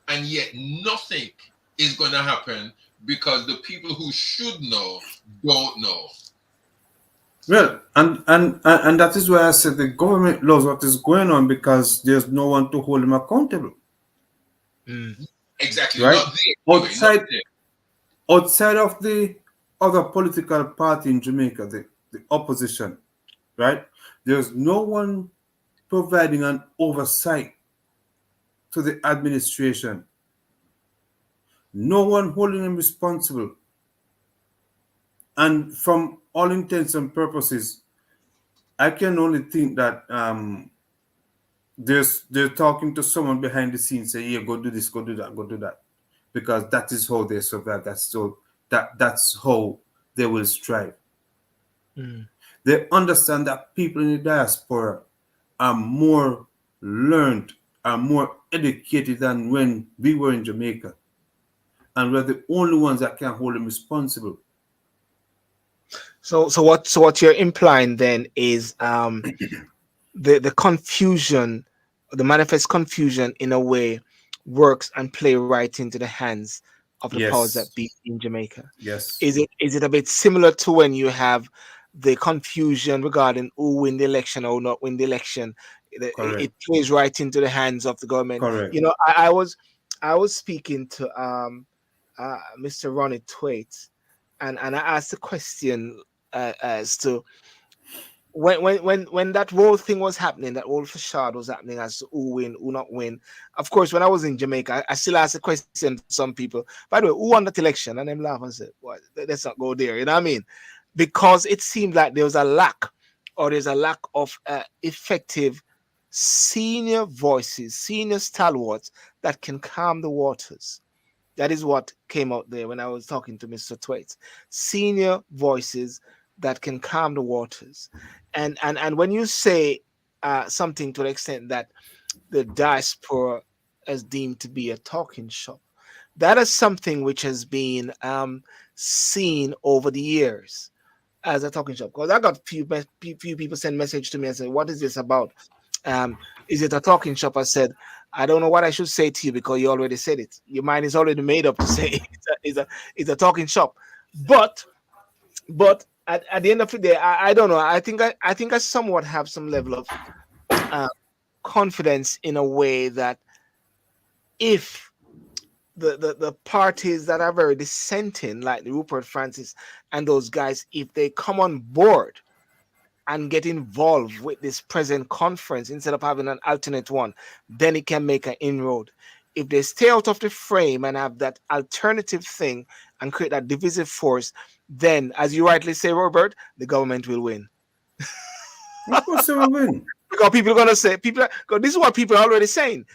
and yet nothing is going to happen because the people who should know don't know. Well, and that is why I said the government knows what is going on, because there's no one to hold them accountable. Exactly. Right? Not there, anyway, not there. Outside of the other political party in Jamaica, the opposition, right? There's no one providing an oversight to the administration. No one holding them responsible. And from all intents and purposes, I can only think that they're talking to someone behind the scenes, say, "Yeah, go do this, go do that, go do that," because that is how they survive. That's how they will strive. They understand that people in the diaspora are more learned, are more educated than when we were in Jamaica, and we're the only ones that can hold them responsible. So what you're implying then is the confusion, the manifest confusion in a way works and play right into the hands of the powers that be in Jamaica. Yes. Is it a bit similar to when you have the confusion regarding who win the election or not win the election? It plays right into the hands of the government. Correct. You know, I was speaking to Mr. Ronnie Twait, and I asked the question as to when that whole thing was happening, that whole facade was happening as to who win, who not win. Of course, when I was in Jamaica, I still asked the question to some people, by the way, who won that election? And them laugh and say, well, let's not go there. You know what I mean? Because it seemed like there's a lack of effective senior voices, senior stalwarts that can calm the waters. That is what came out there when I was talking to Mr. Twait. Senior voices that can calm the waters. And when you say something to the extent that the diaspora is deemed to be a talking shop, that is something which has been seen over the years as a talking shop. Because I got few people send message to me and say, "What is this about? Is it a talking shop?" I said, "I don't know what I should say to you because you already said it. Your mind is already made up to say it's a talking shop." But at the end of the day, I don't know. I think I somewhat have some level of confidence in a way that if the parties that are very dissenting, like the Rupert Francis and those guys, if they come on board and get involved with this present conference instead of having an alternate one, then it can make an inroad. If they stay out of the frame and have that alternative thing and create that divisive force, then, as you rightly say, Robert, the government will win. Of course they will win. Because people are going to say, this is what people are already saying.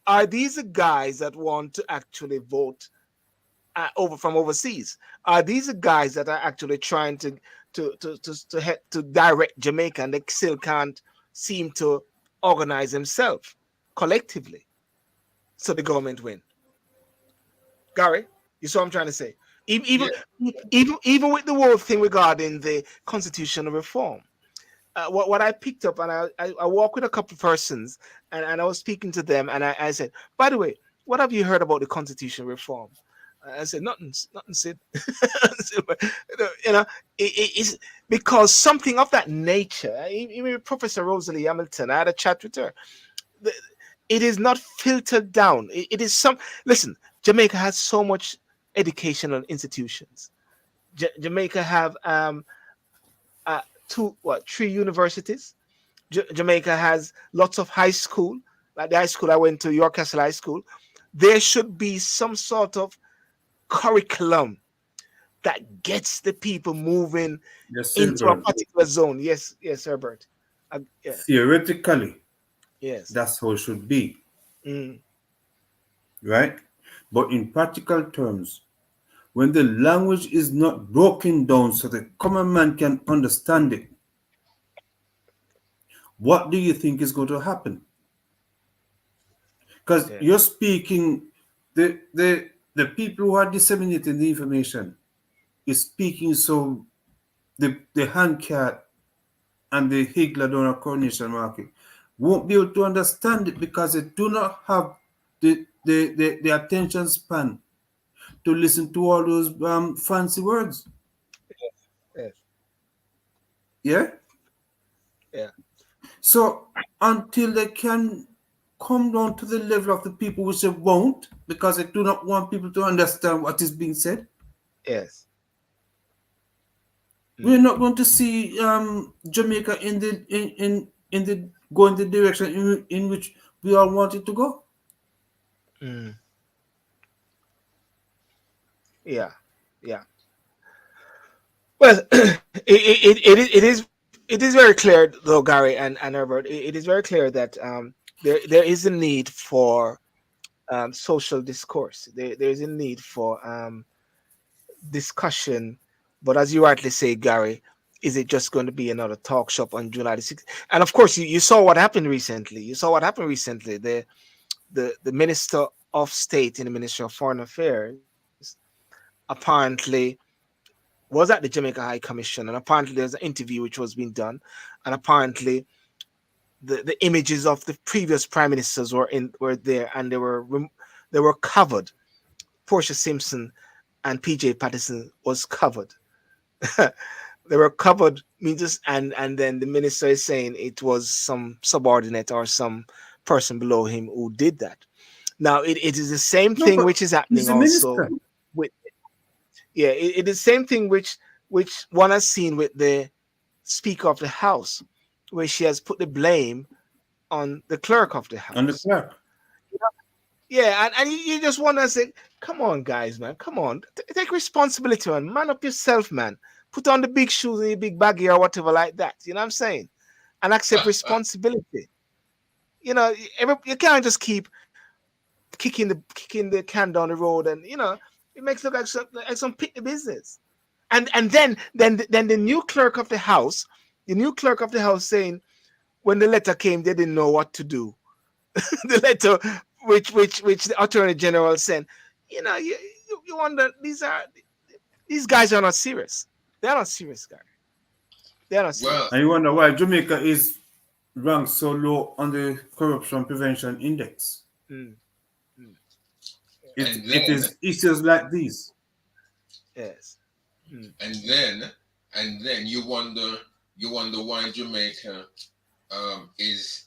Are these the guys that want to actually vote over from overseas. These are guys that are actually trying to direct Jamaica, and they still can't seem to organize themselves collectively. So the government win. Gary, you see what I'm trying to say? Even even with the whole thing regarding the constitutional reform, what I picked up, and I walked with a couple of persons, and I was speaking to them, and I said, by the way, what have you heard about the constitutional reform? I said, nothing, Sid. You know, it's because something of that nature, even Professor Rosalie Hamilton, I had a chat with her. It is not filtered down. It is some, listen, Jamaica has so much educational institutions. Jamaica have three universities. Jamaica has lots of high school, like the high school I went to, York Castle High School. There should be some sort of curriculum that gets the people moving into a particular zone. Yes, Herbert. Yeah. Theoretically, yes, that's how it should be. Right? But in practical terms, when the language is not broken down so the common man can understand it, what do you think is going to happen? Because you're speaking, the people who are disseminating the information is speaking, so the handcat and the higgler down a coronation market won't be able to understand it because they do not have the attention span to listen to all those fancy words. Yeah? Yeah. So until they can come down to the level of the people, which they won't, because they do not want people to understand what is being said. Yes. We're not going to see Jamaica in the going the direction in which we all want it to go. Yeah. Well, it is very clear, though, Gary and Herbert. It is very clear that there is a need for social discourse. There is a need for discussion. But as you rightly say, Gary, is it just going to be another talk shop on July the 6th? And of course, you saw what happened recently. The Minister of State in the Ministry of Foreign Affairs apparently was at the Jamaica High Commission, and apparently there's an interview which was being done, and apparently the images of the previous prime ministers were there, and they were covered. Portia Simpson and PJ Patterson was covered. They were covered, and then the minister is saying it was some subordinate or some person below him who did that. Now it is the same thing which is happening also with it is the same thing which one has seen with the Speaker of the House, where she has put the blame on the clerk of the House. On the clerk. Yeah, and you just want to say, come on, guys, man, come on, take responsibility, man up yourself, man. Put on the big shoes and your big baggy or whatever like that. You know what I'm saying? And accept responsibility. You know, you can't just keep kicking the can down the road, and it makes it look like some pick the business. And then the new clerk of the house, saying when the letter came, they didn't know what to do. The letter which the Attorney General sent. You wonder, these guys are not serious. They're not serious, guys. They're not serious. Well, and you wonder why Jamaica is ranked so low on the corruption prevention index. It is issues like these. Yes. And then you wonder why Jamaica is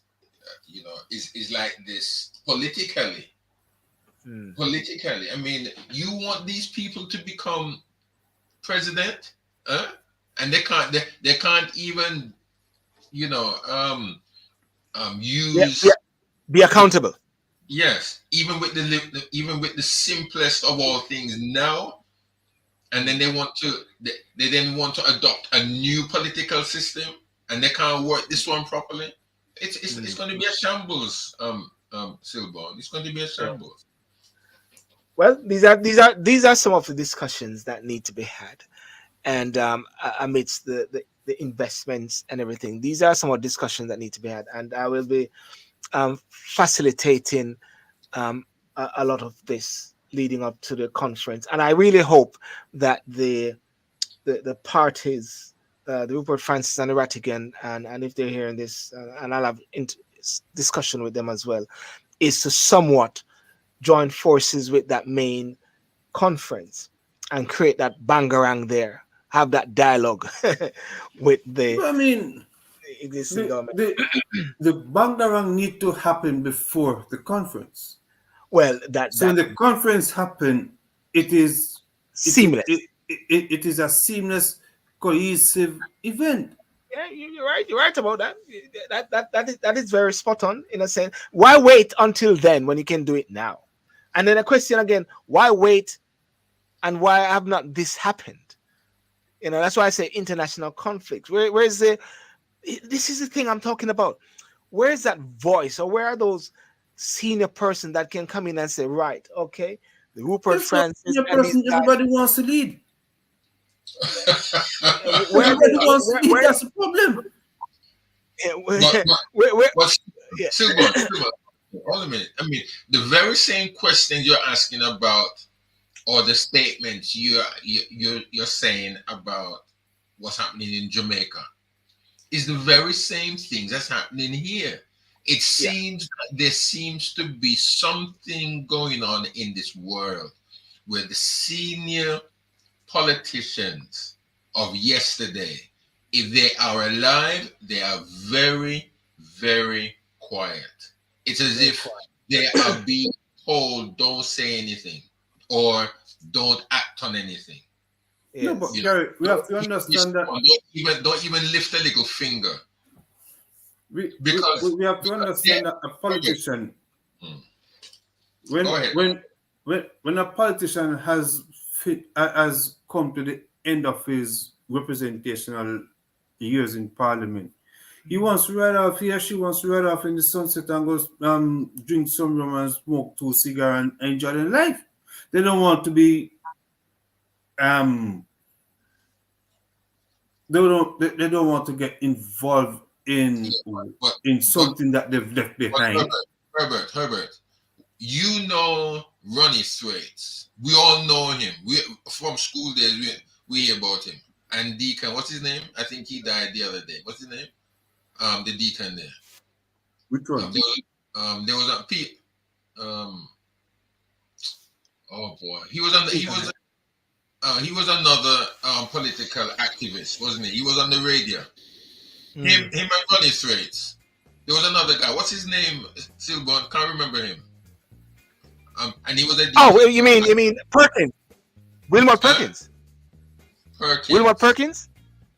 like this politically. Politically, I mean, you want these people to become president, and they can't even use be accountable. Yes, even with the simplest of all things now, and then they then want to adopt a new political system, and they can't work this one properly. It's going to be a shambles, Sylbourne. It's going to be a shambles. Well, these are some of the discussions that need to be had, and amidst the investments and everything, these are some of the discussions that need to be had, and I will be facilitating a lot of this leading up to the conference, and I really hope that the parties, the Rupert Francis and the Rattigan, and if they're hearing this, and I'll have discussion with them as well, is to somewhat join forces with that main conference and create that bangarang there, have that dialogue with the I mean, existing government. the bangarang need to happen before the conference. Well, So when the conference happen, it is seamless. It is a seamless, cohesive event. Yeah, you're right. You're right about that. That is very spot on in a sense. Why wait until then when you can do it now? And then a question again: why wait, and why have not this happened? You know, that's why I say international conflict. Where's the? This is the thing I'm talking about. Where's that voice, or where are those senior person that can come in and say, right, okay, the Rupert Francis. Senior person everybody wants to lead. Everybody wants to lead. That's the problem. Sylbourne, hold a minute. I mean, the very same question you're asking about, or the statements you're saying about what's happening in Jamaica, is the very same things that's happening here. It seems there seems to be something going on in this world where the senior politicians of yesterday, if they are alive, they are very, very quiet. It's as if they are being told, don't say anything or don't act on anything. Yes. No, but Gary, we have to understand that. Don't even lift a little finger. Because we have to understand that a politician, when a politician has come to the end of his representational years in Parliament, he wants to ride off. He or she wants to ride off in the sunset and go drink some rum and smoke 2 cigars and enjoy their life. They don't want to be they don't want to get involved in something that they've left behind. Herbert, you know Ronnie Thwaites. We all know him. We from school days. We hear about him. And Deacon, what's his name? I think he died the other day. What's his name? The Deacon there. Which one? There was a Pete. Oh boy, he was another political activist, wasn't he? He was on the radio. Him and Ronnie Thwaites. There was another guy. What's his name? Sylbourne. Can't remember him. And he was a. Oh, you mean Perkins? Wilmot Perkins. Perkins. Wilmot Perkins.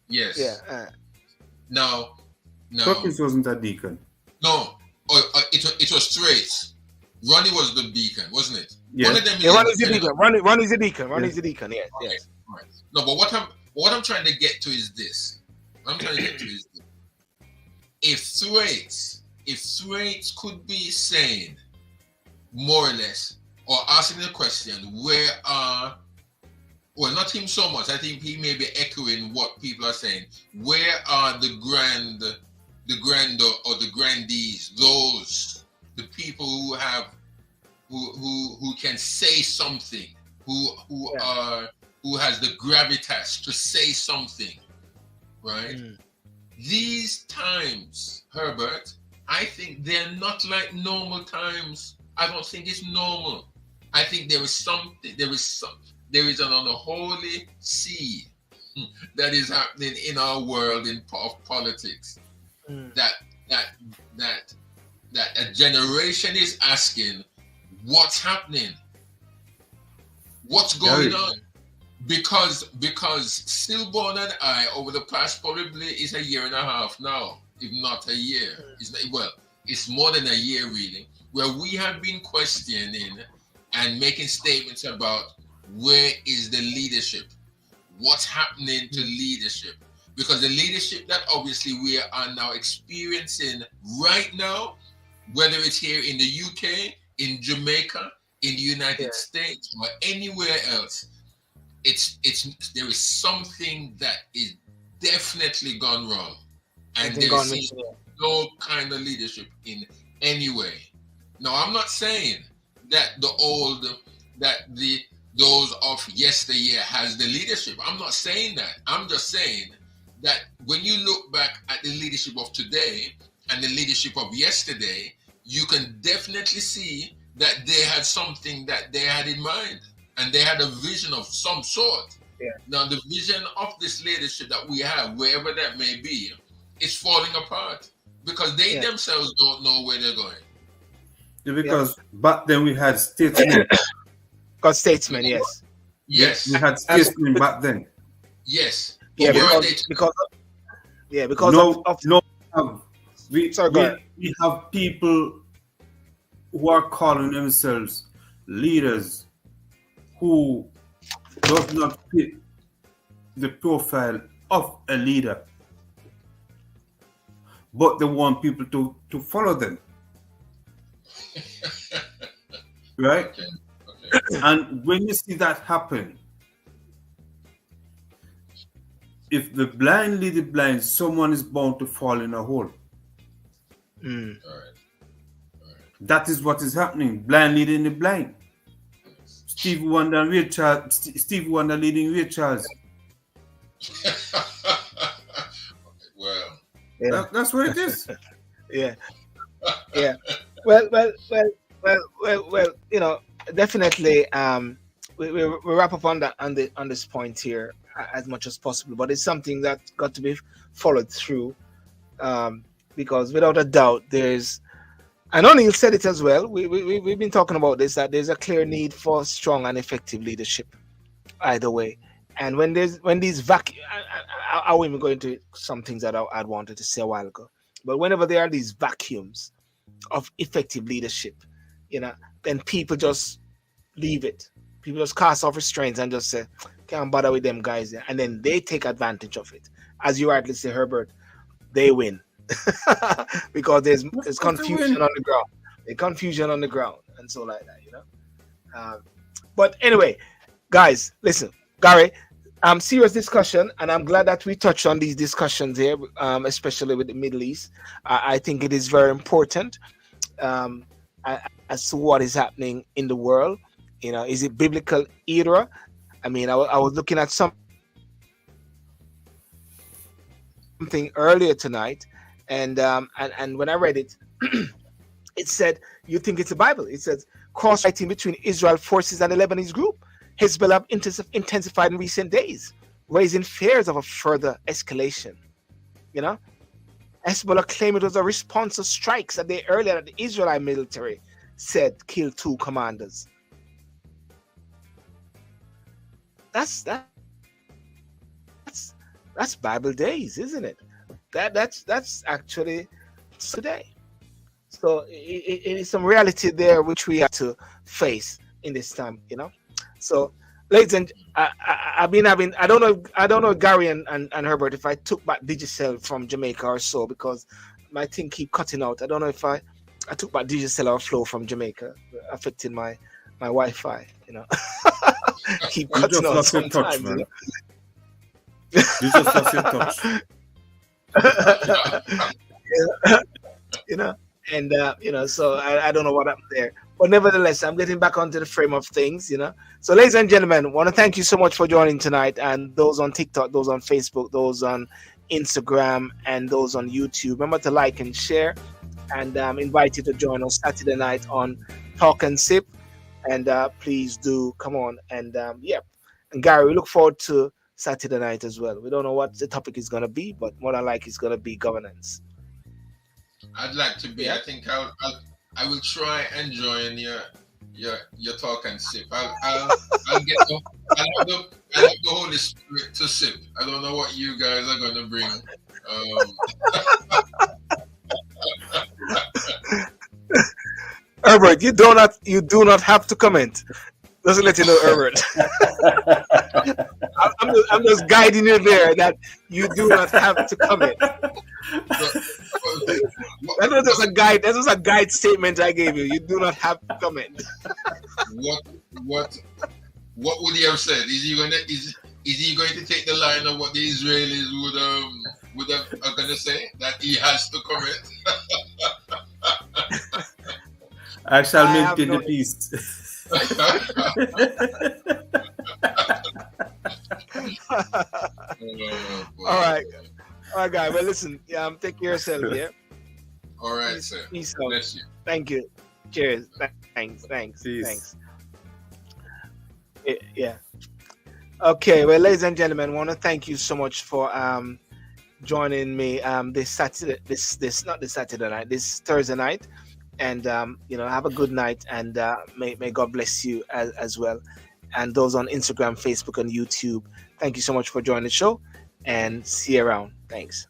Yes. Yeah. No. Perkins wasn't a deacon. No. It was Thwaites. Ronnie was the deacon, wasn't it? Yeah. One of them. Yeah, Ronnie's the deacon. Ronnie's the deacon. Ronnie's the deacon. Yes. Right. Yes. Right. No, but what I'm trying to get to is this. If Thwaites could be saying more or less, or asking the question, where are, well, not him so much, I think he may be echoing what people are saying, where are the grandeur or the grandees, those, the people who have, who can say something, who has the gravitas to say something, right? These times, Herbert, I think they're not like normal times. I don't think it's normal. I think there is something, there is an unholy seed that is happening in our world of politics. That a generation is asking, what's happening? What's going on? Because Sylbourne and I, over the past probably is a year and a half now, if not a year. It's more than a year really, where we have been questioning and making statements about where is the leadership? What's happening to leadership? Because the leadership that obviously we are now experiencing right now, whether it's here in the UK, in Jamaica, in the United States or anywhere else, there is something that is definitely gone wrong, and there is no kind of leadership in any way. Now, I'm not saying that those of yesteryear has the leadership. I'm not saying that. I'm just saying that when you look back at the leadership of today and the leadership of yesterday, you can definitely see that they had something that they had in mind, and they had a vision of some sort. Yeah. Now, the vision of this leadership that we have, wherever that may be, is falling apart because they themselves don't know where they're going. Yeah, because back then we had statesmen. Got statesmen, yes. Yes. We had statesmen back then. Yes. Yeah, we have people who are calling themselves leaders who does not fit the profile of a leader, but they want people to follow them. Right? Okay. And when you see that happen, if the blind lead the blind, someone is bound to fall in a hole. All right. That is what is happening. Blind leading the blind. Stevie Wonder leading Ray Charles. Well, that's what it is. Yeah. Well. You know, definitely. We wrap up on that on this point here as much as possible, but it's something that's got to be followed through, because without a doubt, I know Neil said it as well. We've been talking about this, that there's a clear need for strong and effective leadership, either way. And when these vacuum, I won't even go into some things that I'd wanted to say a while ago, but whenever there are these vacuums of effective leadership, you know, then people just leave it. People just cast off restraints and just say, can't bother with them guys. And then they take advantage of it. As you rightly say, Herbert, they win. Because there's confusion on the ground. There's confusion on the ground and so like that, you know. But anyway, guys, listen, Gary, serious discussion, and I'm glad that we touched on these discussions here, especially with the Middle East. I think it is very important as to what is happening in the world. You know, is it biblical era? I mean, I was looking at something earlier tonight, and when I read it, it said, you think it's a Bible. It says, cross-fighting between Israel forces and the Lebanese group Hezbollah intensified in recent days, raising fears of a further escalation. You know, Hezbollah claimed it was a response to strikes that the Israeli military said killed 2 commanders. That's Bible days, isn't it? That's actually today. So it is some reality there which we have to face in this time, you know. So, ladies and I've been having, I don't know Gary and Herbert, if I took back Digicel from Jamaica or so, because my thing keep cutting out. I don't know if I took back Digicel or Flow from Jamaica, affecting my Wi-Fi, you know. Keep cutting out sometimes, you know. You just lost your touch. You know, and you know, so I don't know what happened there, but nevertheless, I'm getting back onto the frame of things, you know. So, ladies and gentlemen, I want to thank you so much for joining tonight, and those on TikTok, those on Facebook, those on Instagram, and those on YouTube. Remember to like and share, and invite you to join us Saturday night on Talk and Sip, and please do come on, and and Gary, we look forward to Saturday night as well. We don't know what the topic is going to be, but what I like is going to be governance. I'd like to be. I think I will try and join your Talk and Sip. I'll get the Holy Spirit to sip. I don't know what you guys are going to bring. Herbert, you do not have to comment. Just let you know, Herbert. I'm just guiding you there that you do not have to comment. That was just a guide. That was a guide statement I gave you. You do not have to comment. what would he have said? Is he going to take the line of what the Israelis would are going to say, that he has to comment? I shall maintain the peace. All right, guys. Well, listen. Take care of yourself. Yeah. All right, sir. Peace out. Bless you. Thank you. Cheers. Thanks. Peace. Thanks. Yeah. Okay. Well, ladies and gentlemen, I want to thank you so much for joining me this Saturday. This not this Saturday night. This Thursday night. And have a good night, and may God bless you as well. And those on Instagram, Facebook, and YouTube, thank you so much for joining the show, and see you around. Thanks.